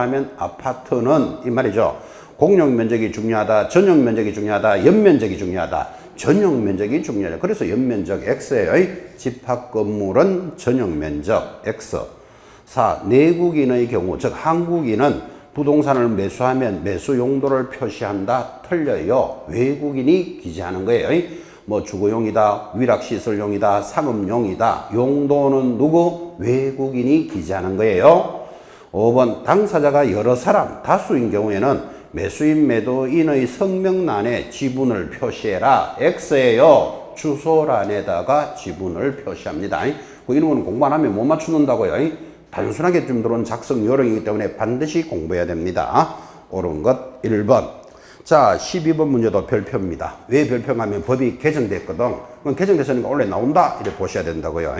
하면 아파트는 이 말이죠. 공용 면적이 중요하다, 전용 면적이 중요하다, 연면적이 중요하다. 전용 면적이 중요하다. 그래서 연면적 X예요. 집합건물은 전용 면적 X. 4. 내국인의 경우, 즉 한국인은 부동산을 매수하면 매수 용도를 표시한다. 틀려요. 외국인이 기재하는 거예요. 뭐 주거용이다, 위락시설용이다, 상업용이다. 용도는 누구? 외국인이 기재하는 거예요. 5번. 당사자가 여러 사람, 다수인 경우에는 매수인, 매도인의 성명란에 지분을 표시해라. X예요. 주소란에다가 지분을 표시합니다. 이런 거는 공부 안 하면 못 맞추는다고요. 단순하게 좀 들어온 작성 요령이기 때문에 반드시 공부해야 됩니다. 옳은 것 1번. 자, 12번 문제도 별표입니다. 왜 별표가 하면 법이 개정됐거든. 그럼 개정됐으니까 원래 나온다. 이렇게 보셔야 된다고요.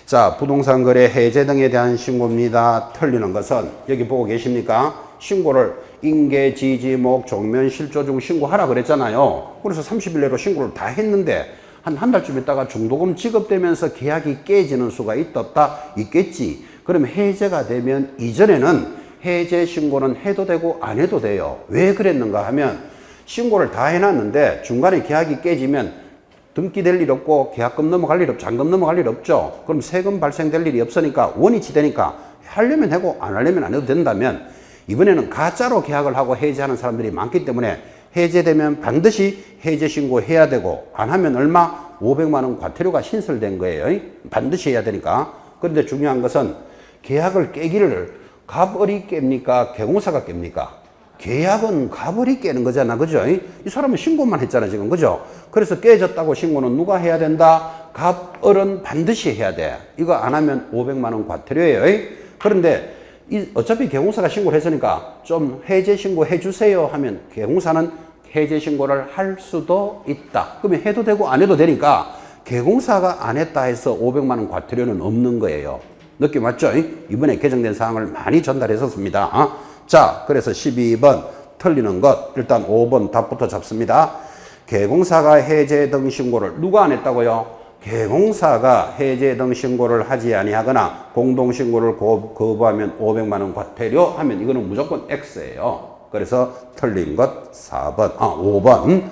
자, 부동산 거래 해제 등에 대한 신고입니다. 틀리는 것은 여기 보고 계십니까? 신고를 인계, 지지, 목, 종면, 실조 중 신고하라 그랬잖아요. 그래서 30일 내로 신고를 다 했는데 한 달쯤 있다가 중도금 지급되면서 계약이 깨지는 수가 있다 있겠지. 그럼 해제가 되면 이전에는 해제 신고는 해도 되고 안 해도 돼요. 왜 그랬는가 하면 신고를 다 해놨는데 중간에 계약이 깨지면 등기될 일 없고 계약금 넘어갈 일 없죠. 잔금 넘어갈 일 없죠. 그럼 세금 발생될 일이 없으니까 원위치 되니까 하려면 하고 안 하려면 안 해도 된다면 이번에는 가짜로 계약을 하고 해제하는 사람들이 많기 때문에 해제되면 반드시 해제 신고해야 되고 안 하면 얼마? 500만 원 과태료가 신설된 거예요. 반드시 해야 되니까. 그런데 중요한 것은 계약을 깨기를 갑을이 깹니까? 개공사가 깹니까? 계약은 갑을이 깨는 거잖아. 그죠? 이 사람은 신고만 했잖아 지금. 그죠? 그래서 깨졌다고 신고는 누가 해야 된다? 갑을은 반드시 해야 돼. 이거 안 하면 500만 원 과태료예요. 그런데 어차피 개공사가 신고를 했으니까 좀 해제 신고 해주세요 하면 개공사는 해제 신고를 할 수도 있다. 그러면 해도 되고 안 해도 되니까 개공사가 안 했다 해서 500만 원 과태료는 없는 거예요. 느낌 맞죠? 이번에 개정된 사항을 많이 전달했었습니다. 자, 그래서 12번 틀리는 것 일단 5번 답부터 잡습니다. 개공사가 해제 등 신고를 누가 안 했다고요? 개공사가 해제 등 신고를 하지 아니하거나 공동신고를 거부하면 500만 원 과태료 하면 이거는 무조건 X예요. 그래서 틀린 것 5번.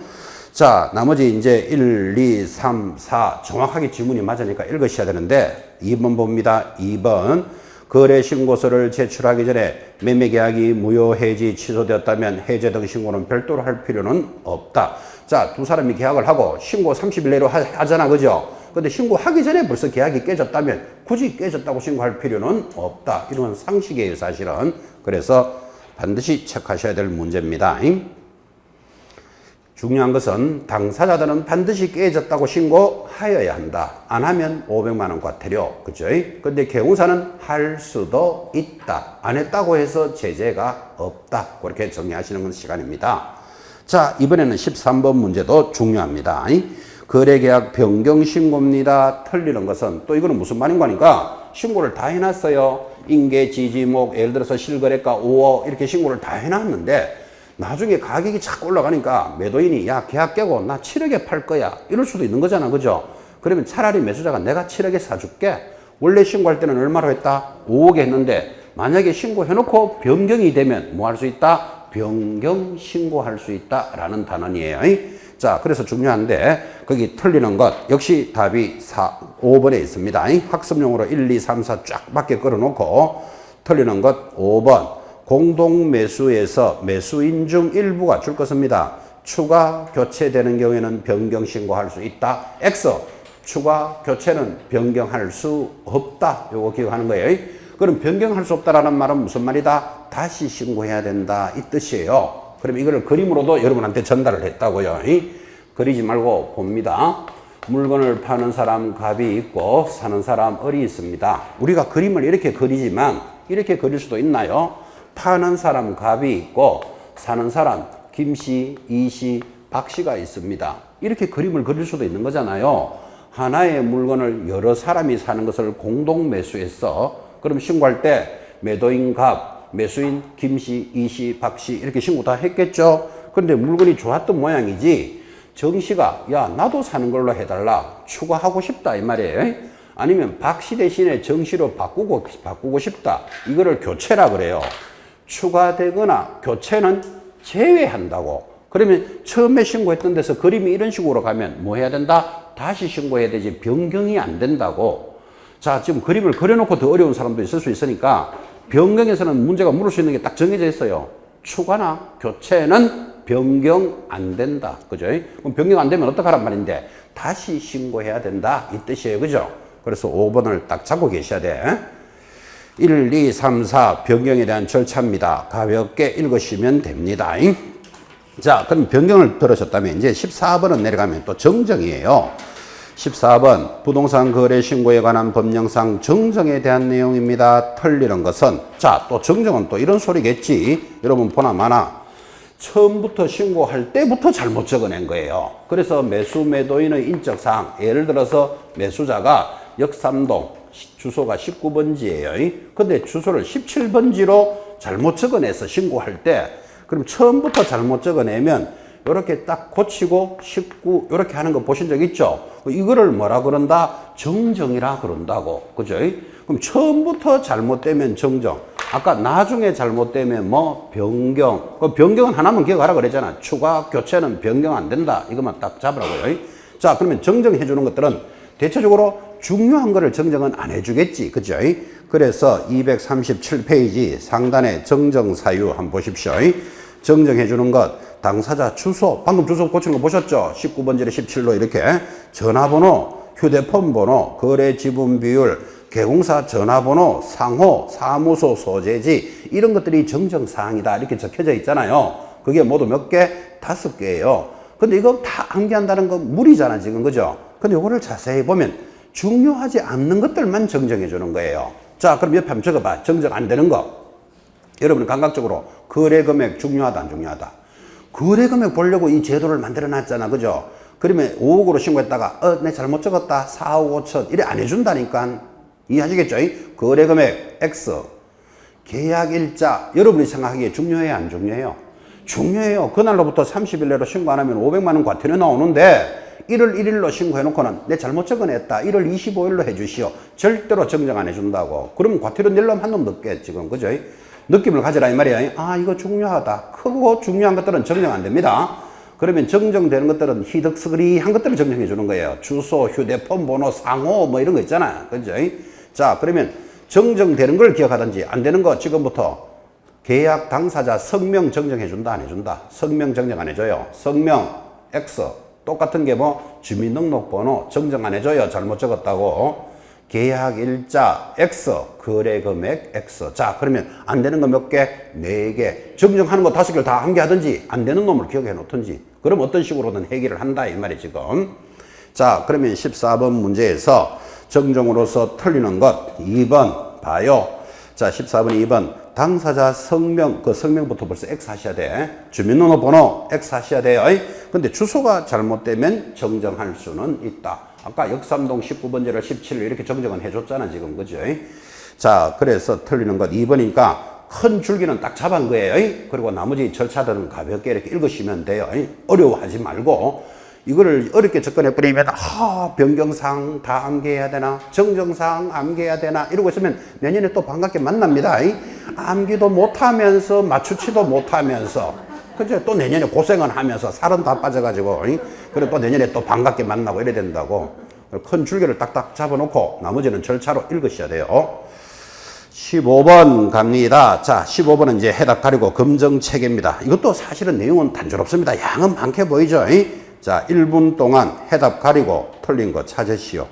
자, 나머지 이제 1, 2, 3, 4 정확하게 지문이 맞으니까 읽으셔야 되는데 2번 봅니다. 2번. 거래 신고서를 제출하기 전에 매매 계약이 무효 해지 취소되었다면 해제 등 신고는 별도로 할 필요는 없다. 자, 두 사람이 계약을 하고 신고 30일 내로 하잖아. 그죠? 근데 신고하기 전에 벌써 계약이 깨졌다면 굳이 깨졌다고 신고할 필요는 없다. 이런 상식이에요, 사실은. 그래서 반드시 체크하셔야 될 문제입니다. 중요한 것은 당사자들은 반드시 깨졌다고 신고하여야 한다. 안 하면 500만 원 과태료. 그죠? 근데 개공사는 할 수도 있다. 안 했다고 해서 제재가 없다. 그렇게 정리하시는 시간입니다. 자, 이번에는 13번 문제도 중요합니다. 거래계약 변경 신고입니다. 틀리는 것은 또 이거는 무슨 말인 거니까 신고를 다 해놨어요. 인계, 지지목, 예를 들어서 실거래가 5억 이렇게 신고를 다 해놨는데 나중에 가격이 자꾸 올라가니까 매도인이 야 계약 깨고 나 7억에 팔 거야 이럴 수도 있는 거잖아. 그죠? 그러면 차라리 매수자가 내가 7억에 사줄게. 원래 신고할 때는 얼마로 했다? 5억에 했는데 만약에 신고해놓고 변경이 되면 뭐 할 수 있다? 변경 신고할 수 있다 라는 단언이에요. 자, 그래서 중요한데 거기 틀리는 것 역시 답이 5번에 있습니다. 학습용으로 1, 2, 3, 4 쫙 밖에 끌어놓고 틀리는 것 5번. 공동매수에서 매수인 중 일부가 줄 것입니다. 추가 교체되는 경우에는 변경 신고할 수 있다. X. 추가 교체는 변경할 수 없다. 요거 기억하는 거예요. 그럼 변경할 수 없다라는 말은 무슨 말이다? 다시 신고해야 된다. 이 뜻이에요. 그럼 이거를 그림으로도 여러분한테 전달을 했다고요. 그리지 말고 봅니다. 물건을 파는 사람 갑이 있고 사는 사람 을이 있습니다. 우리가 그림을 이렇게 그리지만 이렇게 그릴 수도 있나요? 파는 사람 갑이 있고 사는 사람 김씨, 이씨, 박씨가 있습니다. 이렇게 그림을 그릴 수도 있는 거잖아요. 하나의 물건을 여러 사람이 사는 것을 공동 매수했어. 그럼 신고할 때 매도인 갑, 매수인 김씨, 이씨, 박씨 이렇게 신고 다 했겠죠. 그런데 물건이 좋았던 모양이지 정씨가 야 나도 사는 걸로 해달라 추가하고 싶다 이 말이에요. 아니면 박씨 대신에 정씨로 바꾸고 싶다. 이거를 교체라 그래요. 추가되거나 교체는 제외한다고. 그러면 처음에 신고했던 데서 그림이 이런 식으로 가면 뭐 해야 된다? 다시 신고해야 되지 변경이 안 된다고. 자, 지금 그림을 그려놓고 더 어려운 사람도 있을 수 있으니까 변경에서는 문제가 물을 수 있는 게 딱 정해져 있어요. 추가나 교체는 변경 안 된다. 그죠? 그럼 변경 안 되면 어떡하란 말인데 다시 신고해야 된다. 이 뜻이에요. 그죠? 그래서 5번을 딱 잡고 계셔야 돼. 1, 2, 3, 4 변경에 대한 절차입니다. 가볍게 읽으시면 됩니다. 자, 그럼 변경을 들으셨다면 이제 14번은 내려가면 또 정정이에요. 14번 부동산 거래 신고에 관한 법령상 정정에 대한 내용입니다. 틀리는 것은 자, 또 정정은 또 이런 소리겠지. 여러분 보나 마나 처음부터 신고할 때부터 잘못 적어낸 거예요. 그래서 매수 매도인의 인적사항 예를 들어서 매수자가 역삼동 주소가 19번지예요. 근데 주소를 17번지로 잘못 적어내서 신고할 때 그럼 처음부터 잘못 적어내면 이렇게 딱 고치고 19 이렇게 하는 거 보신 적 있죠? 이거를 뭐라 그런다? 정정이라 그런다고. 그죠? 그럼 처음부터 잘못되면 정정. 아까 나중에 잘못되면 뭐 변경. 그 변경은 하나만 기억하라 그랬잖아. 추가, 교체는 변경 안 된다. 이것만 딱 잡으라고요. 자, 그러면 정정해 주는 것들은 대체적으로 중요한 거를 정정은 안 해주겠지. 그죠? 그래서 237페이지 상단에 정정 사유 한번 보십시오. 정정해 주는 것. 당사자 주소, 방금 주소 고치는 거 보셨죠? 19번지를 17로 이렇게 전화번호, 휴대폰 번호, 거래 지분 비율, 개공사 전화번호, 상호, 사무소 소재지 이런 것들이 정정사항이다 이렇게 적혀져 있잖아요. 그게 모두 몇 개? 5개예요. 근데 이거 다 암기한다는 건 무리잖아 지금. 그죠? 근데 이거를 자세히 보면 중요하지 않는 것들만 정정해 주는 거예요. 자, 그럼 옆에 한번 적어봐. 정정 안 되는 거. 여러분 감각적으로 거래 금액 중요하다 안 중요하다? 거래 금액 보려고 이 제도를 만들어 놨잖아. 그죠? 그러면 5억으로 신고했다가 내 잘못 적었다 4억 5천 이래 안 해준다니까. 이해하시겠죠? 거래 금액 X 계약 일자 여러분이 생각하기에 중요해요 안 중요해요? 중요해요. 그날로부터 30일 내로 신고 안 하면 500만 원 과태료 나오는데 1월 1일로 신고해놓고는 내 잘못 적어냈다 1월 25일로 해주시오. 절대로 정정 안 해준다고. 그러면 과태료 낼 놈 한 놈 넣게 지금. 그죠? 느낌을 가지라 이 말이야. 아, 이거 중요하다. 크고 중요한 것들은 정정 안 됩니다. 그러면 정정되는 것들은 희덕스그리한 것들을 정정해 주는 거예요. 주소, 휴대폰 번호, 상호 뭐 이런 거 있잖아. 그죠? 자, 그러면 정정되는 걸 기억하든지 안 되는 거 지금부터 계약 당사자 성명 정정해 준다 안 해준다? 성명 정정 안 해줘요. 성명 X 똑같은 게 뭐 주민등록번호 정정 안 해줘요. 잘못 적었다고. 계약 일자 X, 거래 금액 X. 자, 그러면 안 되는 거 몇 개? 4개. 정정하는 거 5개를 다 한 개 하든지 안 되는 놈을 기억해 놓든지. 그럼 어떤 식으로든 해결을 한다 이 말이 지금. 자, 그러면 14번 문제에서 정정으로서 틀리는 것 2번 봐요. 자, 14번 2번 당사자 성명, 그 성명부터 벌써 X 하셔야 돼. 주민등록번호 X 하셔야 돼요. 근데 주소가 잘못되면 정정할 수는 있다. 아까 역삼동 19번지를 17로 이렇게 정정은 해줬잖아 지금. 그죠? 자, 그래서 틀리는 것 2번이니까 큰 줄기는 딱 잡은 거예요. 그리고 나머지 절차들은 가볍게 이렇게 읽으시면 돼요. 어려워하지 말고 이거를 어렵게 접근해버리면 변경사항 다 암기해야 되나 정정사항 암기해야 되나 이러고 있으면 내년에 또 반갑게 만납니다. 암기도 못하면서 맞추지도 못하면서 그죠? 또 내년에 고생은 하면서 살은 다 빠져가지고 그래 또 내년에 또 반갑게 만나고 이래야 된다고. 큰 줄기를 딱딱 잡아놓고 나머지는 절차로 읽으셔야 돼요. 15번 갑니다. 자, 15번은 이제 해답 가리고 검정체계입니다. 이것도 사실은 내용은 단조롭습니다. 양은 많게 보이죠? 자, 1분 동안 해답 가리고 틀린 거 찾으시오.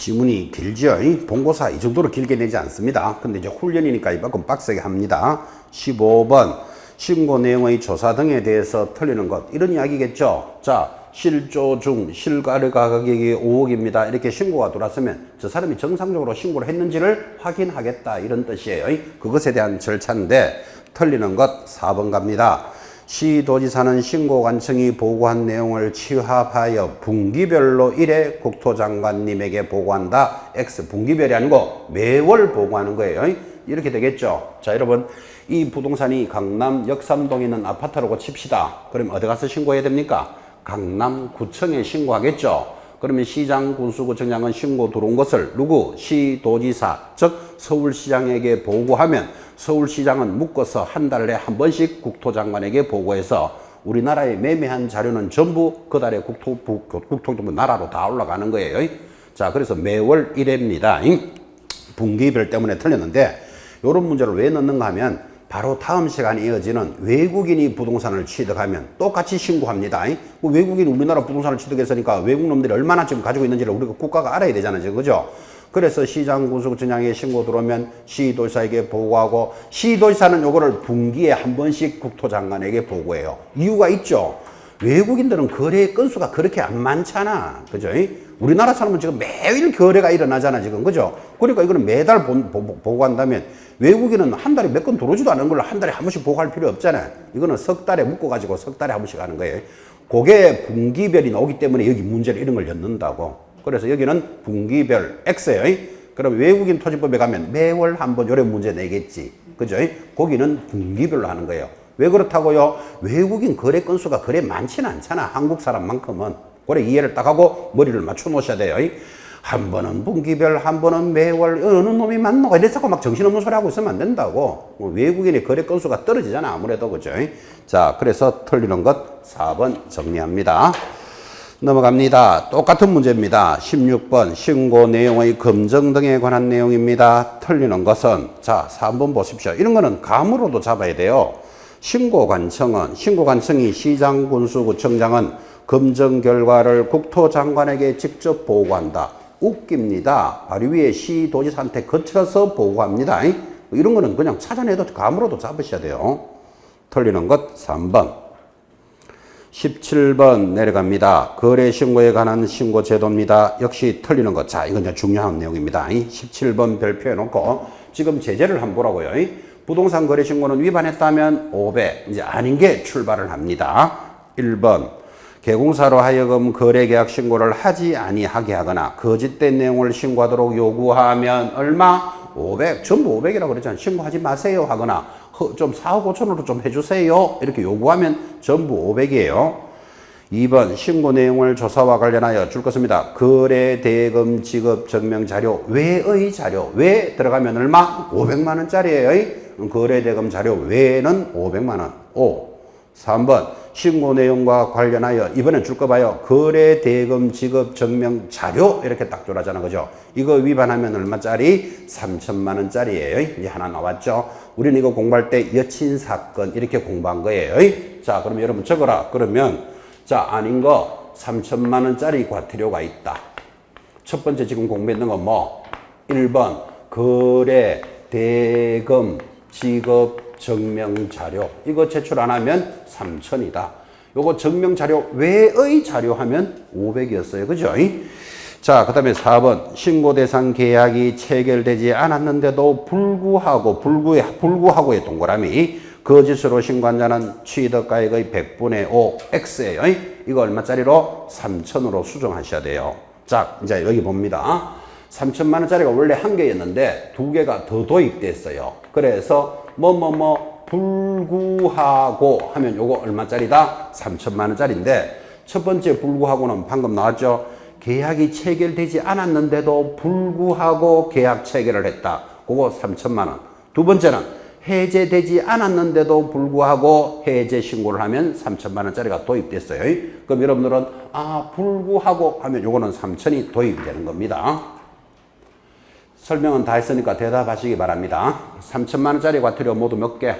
지문이 길죠. 본고사 이 정도로 길게 내지 않습니다. 근데 이제 훈련이니까 이만큼 빡세게 합니다. 15번 신고 내용의 조사 등에 대해서 틀리는 것, 이런 이야기겠죠. 자, 실조 중 실가를 가격이 5억입니다. 이렇게 신고가 들어왔으면 저 사람이 정상적으로 신고를 했는지를 확인하겠다, 이런 뜻이에요. 그것에 대한 절차인데 틀리는 것 4번 갑니다. 시도지사는 신고관청이 보고한 내용을 취합하여 분기별로 1회 국토장관님에게 보고한다. X 분기별이 아니고 매월 보고하는 거예요. 이렇게 되겠죠. 자, 여러분, 이 부동산이 강남 역삼동에 있는 아파트라고 칩시다. 그럼 어디 가서 신고해야 됩니까? 강남구청에 신고하겠죠. 그러면 시장, 군수구청장은 신고 들어온 것을 누구? 시도지사, 즉 서울시장에게 보고하면 서울시장은 묶어서 한 달에 한 번씩 국토장관에게 보고해서 우리나라에 매매한 자료는 전부 그 달에 국토부 나라로 다 올라가는 거예요. 자, 그래서 매월 1회입니다. 분기별 때문에 틀렸는데 이런 문제를 왜 넣는가 하면 바로 다음 시간에 이어지는 외국인이 부동산을 취득하면 똑같이 신고합니다. 외국인이 우리나라 부동산을 취득했으니까 외국 놈들이 얼마나 지금 가지고 있는지를 우리가 국가가 알아야 되잖아요. 그죠? 그래서 시장, 군수구청장에 신고 들어오면 시도지사에게 보고하고 시도지사는 요거를 분기에 한 번씩 국토장관에게 보고해요. 이유가 있죠. 외국인들은 거래 건수가 그렇게 안 많잖아. 그죠? 우리나라 사람은 지금 매일 거래가 일어나잖아, 지금. 그죠? 그러니까 이거는 매달 보고한다면 외국인은 한 달에 몇 건 들어오지도 않은 걸 한 달에 한 번씩 보고할 필요 없잖아요. 이거는 석 달에 묶어가지고 석 달에 한 번씩 하는 거예요. 그게 분기별이 나오기 때문에 여기 문제를 이런 걸 넣는다고. 그래서 여기는 분기별 X예요. 그럼 외국인 토지법에 가면 매월 한 번 요런 문제 내겠지. 그죠? 거기는 분기별로 하는 거예요. 왜 그렇다고요? 외국인 거래 건수가 그래 많지는 않잖아. 한국 사람만큼은. 그래 이해를 딱 하고 머리를 맞춰 놓으셔야 돼요. 한 번은 분기별, 한 번은 매월, 어느 놈이 맞노가 이래서 막 정신없는 소리 하고 있으면 안 된다고. 외국인의 거래 건수가 떨어지잖아, 아무래도. 그죠? 자, 그래서 틀리는 것 4번 정리합니다. 넘어갑니다. 똑같은 문제입니다. 16번 신고 내용의 검증 등에 관한 내용입니다. 틀리는 것은, 자, 3번 보십시오. 이런 거는 감으로도 잡아야 돼요. 신고관청이 시장, 군수구청장은 검증 결과를 국토장관에게 직접 보고한다. 웃깁니다. 바로 위에 시도지사한테 거쳐서 보고합니다. 이런 거는 그냥 찾아내도 감으로도 잡으셔야 돼요. 틀리는 것 3번. 17번 내려갑니다. 거래신고에 관한 신고제도입니다. 역시 틀리는 것. 자, 이건 중요한 내용입니다. 17번 별표 해놓고 지금 제재를 한번 보라고요. 부동산 거래신고는 위반했다면 500, 이제 아닌 게 출발을 합니다. 1번 개공사로 하여금 거래계약 신고를 하지 아니하게 하거나 거짓된 내용을 신고하도록 요구하면 얼마? 500, 전부 500이라고 그랬잖아요. 신고하지 마세요 하거나 좀 4억 5천으로 좀 해주세요 이렇게 요구하면 전부 500이에요. 2번 신고 내용을 조사와 관련하여 줄 것입니다. 거래 대금 지급 증명 자료 외의 자료 외 들어가면 얼마? 500만 원짜리예요. 거래 대금 자료 외에는 500만 원. 5. 3번 신고 내용과 관련하여 이번엔 줄 거 봐요. 거래 대금 지급 증명 자료 이렇게 딱 줄하잖아. 그죠? 이거 위반하면 얼마짜리? 3천만 원짜리예요. 이제 하나 나왔죠. 우리는 이거 공부할 때 여친 사건 이렇게 공부한 거예요. 자, 그럼 여러분 적어라. 그러면 자, 아닌 거 3천만 원짜리 과태료가 있다. 첫 번째 지금 공부했는 건 뭐? 1번 거래 대금 지급 증명 자료 이거 제출 안 하면 3천이다. 요거 증명 자료 외의 자료 하면 500이었어요. 그죠? 자, 그 다음에 4번 신고 대상 계약이 체결되지 않았는데도 불구하고의 동그라미 거짓으로 신고한 자는 취득가액의 100분의 5 X예요. 이거 얼마짜리로? 3천으로 수정하셔야 돼요. 자, 이제 여기 봅니다. 3천만 원짜리가 원래 한 개였는데 두 개가 더 도입됐어요. 그래서 불구하고 하면 요거 얼마짜리다? 3천만 원짜리인데 첫 번째 불구하고는 방금 나왔죠? 계약이 체결되지 않았는데도 불구하고 계약 체결을 했다. 그거 3천만 원. 두 번째는 해제되지 않았는데도 불구하고 해제 신고를 하면 3천만 원짜리가 도입됐어요. 그럼 여러분들은 불구하고 하면 요거는 3천이 도입되는 겁니다. 설명은 다 했으니까 대답하시기 바랍니다. 3천만 원짜리 과태료 모두 몇 개?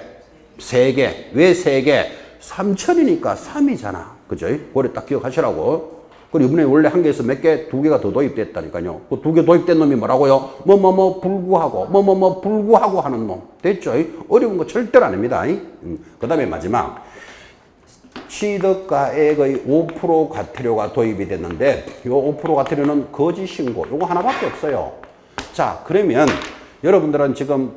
3개. 왜 3개? 3천이니까 3이잖아. 그죠? 그걸 딱 기억하시라고. 그리고 이번에 원래 한 개에서 몇 개? 두 개가 더 도입됐다니까요. 그 두 개 도입된 놈이 뭐라고요? 불구하고, 불구하고 하는 놈. 됐죠? 어려운 거 절대로 안 합니다. 그 다음에 마지막. 취득가액의 5% 과태료가 도입이 됐는데, 이 5% 과태료는 거짓 신고. 요거 하나밖에 없어요. 자, 그러면 여러분들은 지금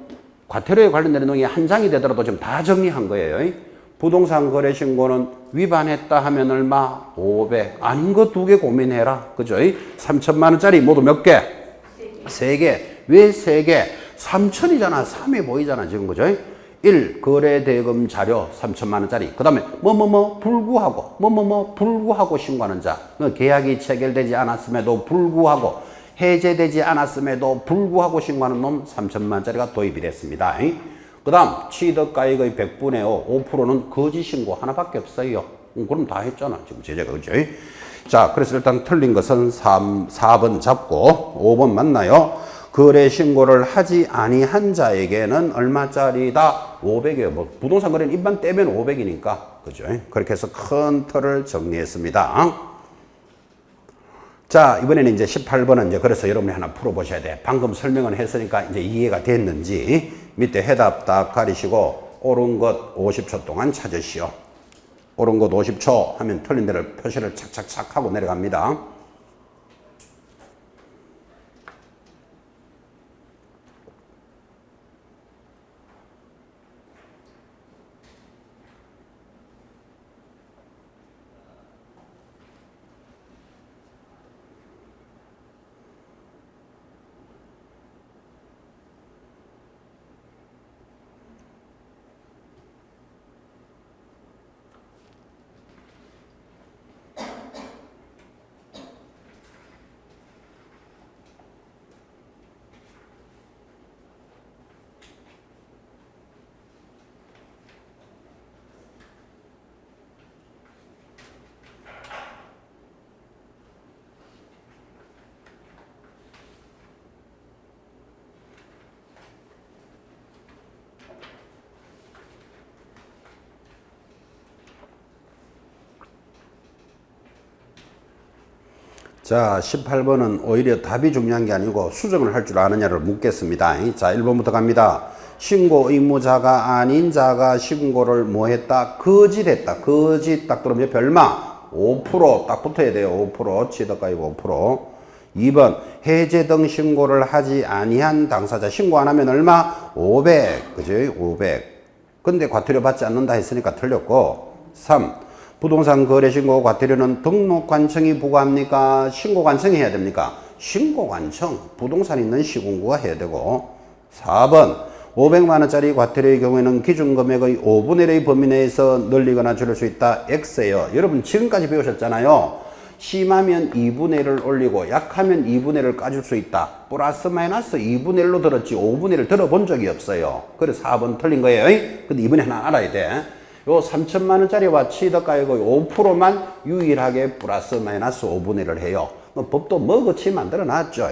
과태료에 관련된 내용이 한 장이 되더라도 지금 다 정리한 거예요. 부동산 거래 신고는 위반했다 하면 얼마? 500. 아닌 거 두 개 고민해라. 그죠? 3천만 원짜리 모두 몇 개? 세 개. 왜 세 개? 3천이잖아. 3이 보이잖아. 지금 그죠? 1. 거래대금 자료 3천만 원짜리. 그 다음에 불구하고 신고하는 자. 계약이 체결되지 않았음에도 불구하고 해제되지 않았음에도 불구하고 신고하는 놈 3천만 원짜리가 도입이 됐습니다. 그 다음 취득가액의 100분의 5, 5%는 거짓 신고 하나밖에 없어요. 그럼 다 했잖아. 지금 제재가. 그죠? 자, 그래서 일단 틀린 것은 4번 잡고 5번 맞나요? 거래 신고를 하지 아니한 자에게는 얼마짜리다? 500이에요. 뭐 부동산 거래는 입만 떼면 500이니까. 그죠? 그렇게 해서 큰 틀을 정리했습니다. 자, 이번에는 이제 18번은 이제 그래서 여러분이 하나 풀어보셔야 돼. 방금 설명을 했으니까 이제 이해가 됐는지 밑에 해답 딱 가리시고 옳은 것 50초 동안 찾으시오. 옳은 것 50초 하면 틀린 데를 표시를 착착착 하고 내려갑니다. 자, 18번은 오히려 답이 중요한 게 아니고 수정을 할 줄 아느냐를 묻겠습니다. 자, 1번부터 갑니다. 신고 의무자가 아닌 자가 신고를 뭐 했다? 거짓했다. 거짓 딱 들으면 별마 5%딱 붙어야 돼요. 5% 취득가액 5%. 2번 해제 등 신고를 하지 아니한 당사자. 신고 안 하면 얼마? 500. 그죠? 500. 근데 과태료 받지 않는다 했으니까 틀렸고. 3. 부동산 거래 신고 과태료는 등록 관청이 부과합니까? 신고 관청이 해야 됩니까? 신고 관청. 부동산 있는 시군구가 해야 되고. 4번 500만 원짜리 과태료의 경우에는 기준 금액의 5분의 1의 범위 내에서 늘리거나 줄일 수 있다. X예요. 여러분 지금까지 배우셨잖아요. 심하면 2분의 1을 올리고 약하면 2분의 1을 까줄 수 있다. 플러스 마이너스 2분의 1로 들었지 5분의 1을 들어본 적이 없어요. 그래서 4번 틀린 거예요. 근데 이번에 하나 알아야 돼. 요 3천만 원짜리와 취득가액의 5%만 유일하게 플러스 마이너스 5분의 1을 해요. 법도 뭐같이 만들어 놨죠.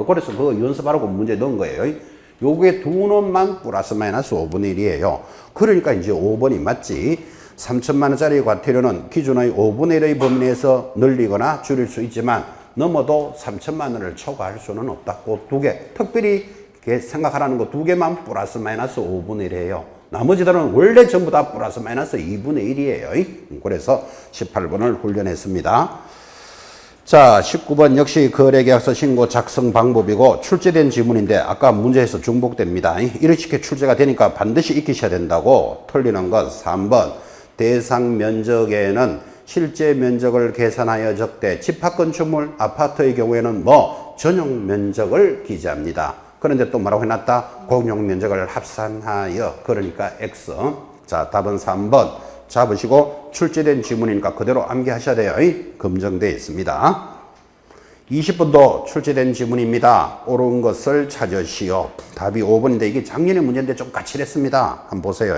그래서 그거 연습하라고 문제 넣은 거예요. 요게 두 놈만 플러스 마이너스 5분의 1이에요. 그러니까 이제 5번이 맞지. 3천만 원짜리 과태료는 기준의 5분의 1의 범위 내에서 늘리거나 줄일 수 있지만 넘어도 3천만 원을 초과할 수는 없다. 그 두 개. 특별히 생각하라는 거 두 개만 플러스 마이너스 5분의 1이에요. 나머지들은 원래 전부 다 플러스 마이너스 2분의 1이에요. 그래서 18번을 훈련했습니다. 자, 19번 역시 거래계약서 신고 작성 방법이고 출제된 지문인데 아까 문제에서 중복됩니다. 이렇게 출제가 되니까 반드시 익히셔야 된다고. 틀리는 것 3번 대상 면적에는 실제 면적을 계산하여 적되 집합건축물 아파트의 경우에는 뭐 전용 면적을 기재합니다. 그런데 또 뭐라고 해놨다? 공용 면적을 합산하여. 그러니까 X. 자, 답은 3번 잡으시고 출제된 지문이니까 그대로 암기하셔야 돼요. 검증되어 있습니다. 20번도 출제된 지문입니다. 옳은 것을 찾으시오. 답이 5번인데 이게 작년의 문제인데 좀 까칠했습니다. 한번 보세요.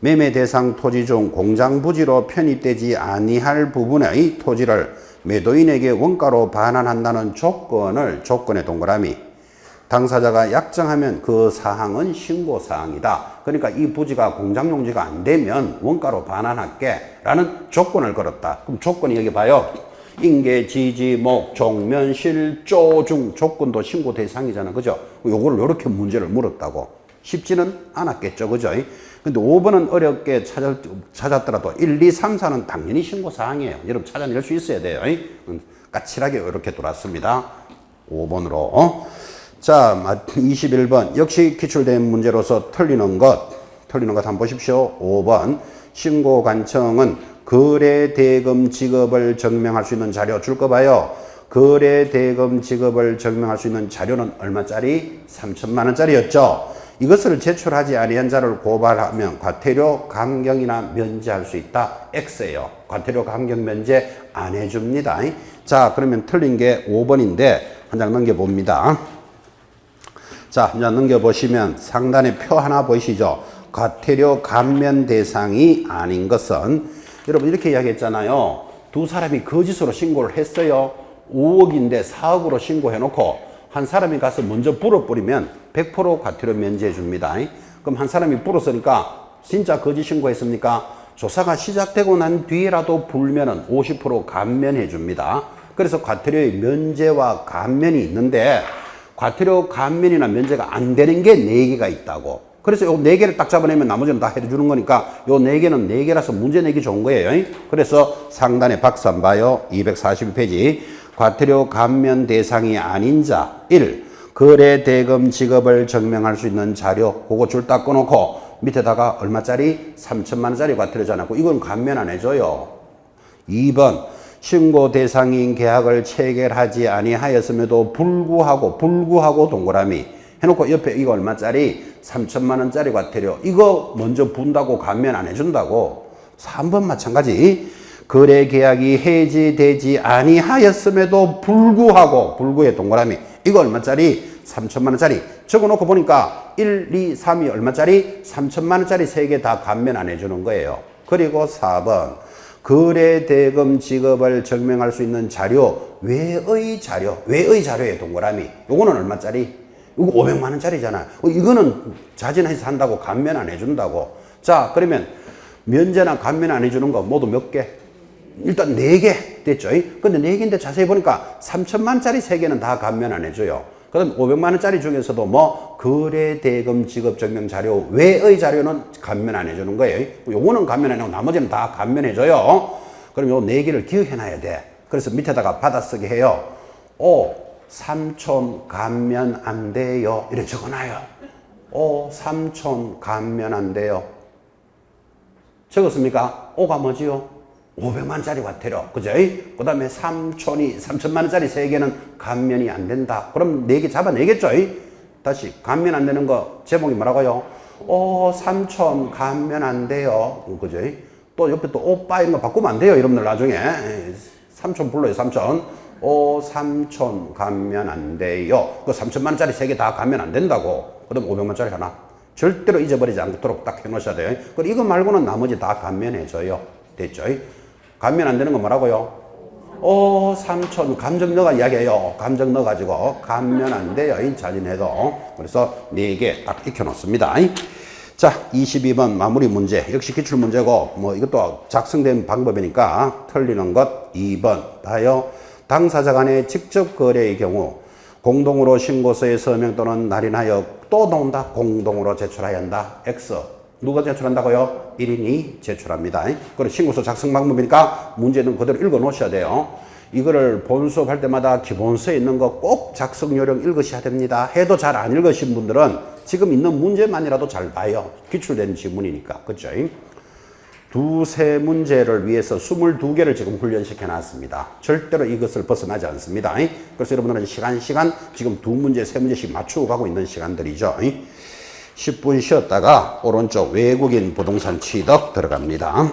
매매 대상 토지 중 공장 부지로 편입되지 아니할 부분의 토지를 매도인에게 원가로 반환한다는 조건의 동그라미. 당사자가 약정하면 그 사항은 신고사항이다. 그러니까 이 부지가 공장용지가 안 되면 원가로 반환할게 라는 조건을 걸었다. 그럼 조건이 여기 봐요. 인계, 지지, 목, 종면, 실, 조중 조건도 신고 대상이잖아. 그죠? 요거를 요렇게 문제를 물었다고. 쉽지는 않았겠죠. 그죠? 근데 5번은 어렵게 찾았더라도 1, 2, 3, 4는 당연히 신고 사항이에요. 여러분 찾아낼 수 있어야 돼요. 까칠하게 이렇게 돌았습니다. 5번으로. 자, 21번. 역시 기출된 문제로서 틀리는 것 한번 보십시오. 5번. 신고 관청은 거래 대금 지급을 증명할 수 있는 자료 줄 거 봐요. 거래 대금 지급을 증명할 수 있는 자료는 얼마짜리? 3천만 원짜리였죠. 이것을 제출하지 아니한 자를 고발하면 과태료 감경이나 면제할 수 있다. X예요. 과태료 감경 면제 안 해줍니다. 자, 그러면 틀린 게 5번인데 한 장 넘겨봅니다. 자, 한 장 넘겨보시면 상단에 표 하나 보이시죠? 과태료 감면 대상이 아닌 것은, 여러분 이렇게 이야기했잖아요. 두 사람이 거짓으로 신고를 했어요. 5억인데 4억으로 신고해놓고 한 사람이 가서 먼저 불어버리면 100% 과태료 면제해 줍니다. 그럼 한 사람이 불었으니까 진짜 거짓 신고했습니까? 조사가 시작되고 난 뒤에라도 불면은 50% 감면해 줍니다. 그래서 과태료의 면제와 감면이 있는데 과태료 감면이나 면제가 안 되는 게 4개가 있다고. 그래서 요 4개를 딱 잡아내면 나머지는 다 해주는 거니까 요 4개는 4개라서 문제 내기 좋은 거예요. 그래서 상단에 박스 한 봐요. 242페이지. 과태료 감면 대상이 아닌 자 1. 거래 대금 지급을 증명할 수 있는 자료 그거 줄 딱 꺼놓고 밑에다가 얼마짜리? 3천만 원짜리 과태료잖아요. 이건 감면 안 해줘요. 2번. 신고 대상인 계약을 체결하지 아니하였음에도 불구하고 동그라미 해놓고 옆에 이거 얼마짜리? 3천만 원짜리 과태료. 이거 먼저 분다고 감면 안 해준다고. 3번 마찬가지. 거래 계약이 해지되지 아니하였음에도 불구에 동그라미. 이거 얼마짜리? 3천만 원짜리. 적어놓고 보니까 1, 2, 3이 얼마짜리? 3천만 원짜리 3개 다 감면 안 해주는 거예요. 그리고 4번. 거래 대금 지급을 증명할 수 있는 자료, 외의 자료에 동그라미. 요거는 얼마짜리? 이거 500만 원짜리잖아. 이거는 자진해서 한다고 감면 안 해준다고. 자, 그러면 면제나 감면 안 해주는 거 모두 몇 개? 일단 4개 됐죠. 근데 4개인데 자세히 보니까 3천만 원짜리 3개는 다 감면 안 해줘요. 그럼 500만 원짜리 중에서도 뭐 거래 대금 지급 증명 자료 외의 자료는 감면 안 해주는 거예요. 요거는 감면 안 하고 나머지는 다 감면해줘요. 그럼 요 4개를 기억해놔야 돼. 그래서 밑에다가 받아쓰기 해요. 3촌 감면 안 돼요. 이렇게 적어놔요. 3촌 감면 안 돼요. 적었습니까? 5가 뭐지요? 500만 원짜리 과태료. 그죠? 그 다음에 3천만 원짜리 3개는 감면이 안 된다. 그럼 4개 잡아내겠죠? 다시 감면 안 되는 거 제목이 뭐라고요? 3천 감면 안 돼요. 그죠? 또 옆에 또 오빠 이런 거 바꾸면 안 돼요. 여러분들 나중에. 3천 불러요. 3천. 3천 감면 안 돼요. 그 3천만 원짜리 3개 다 감면 안 된다고. 그럼 500만 원짜리 하나. 절대로 잊어버리지 않도록 딱 해놓으셔야 돼요. 그리고 이거 말고는 나머지 다 감면해줘요. 됐죠? 감면 안 되는 건 뭐라고요? 3천 감정 넣어가 이야기해요. 감정 넣어가지고 감면 안 돼요. 자진해도. 그래서 4개 딱 익혀놓습니다. 자, 22번 마무리 문제. 역시 기출 문제고 뭐 이것도 작성된 방법이니까 틀리는 것 2번 봐요. 당사자 간의 직접 거래의 경우 공동으로 신고서에 서명 또는 날인하여 또 나온다. 공동으로 제출해야 한다. X. 누가 제출한다고요? 1인이 제출합니다. 그리고 신고서 작성 방법이니까 문제는 그대로 읽어 놓으셔야 돼요. 이거를 본 수업할 때마다 기본서에 있는 거 꼭 작성 요령 읽으셔야 됩니다. 해도 잘 안 읽으신 분들은 지금 있는 문제만이라도 잘 봐요. 기출된 지문이니까. 그렇죠? 두세 문제를 위해서 22개를 지금 훈련시켜 놨습니다. 절대로 이것을 벗어나지 않습니다. 그래서 여러분들은 시간 지금 2문제, 3문제씩 맞추고 가고 있는 시간들이죠. 10분 쉬었다가 오른쪽 외국인 부동산 취득 들어갑니다.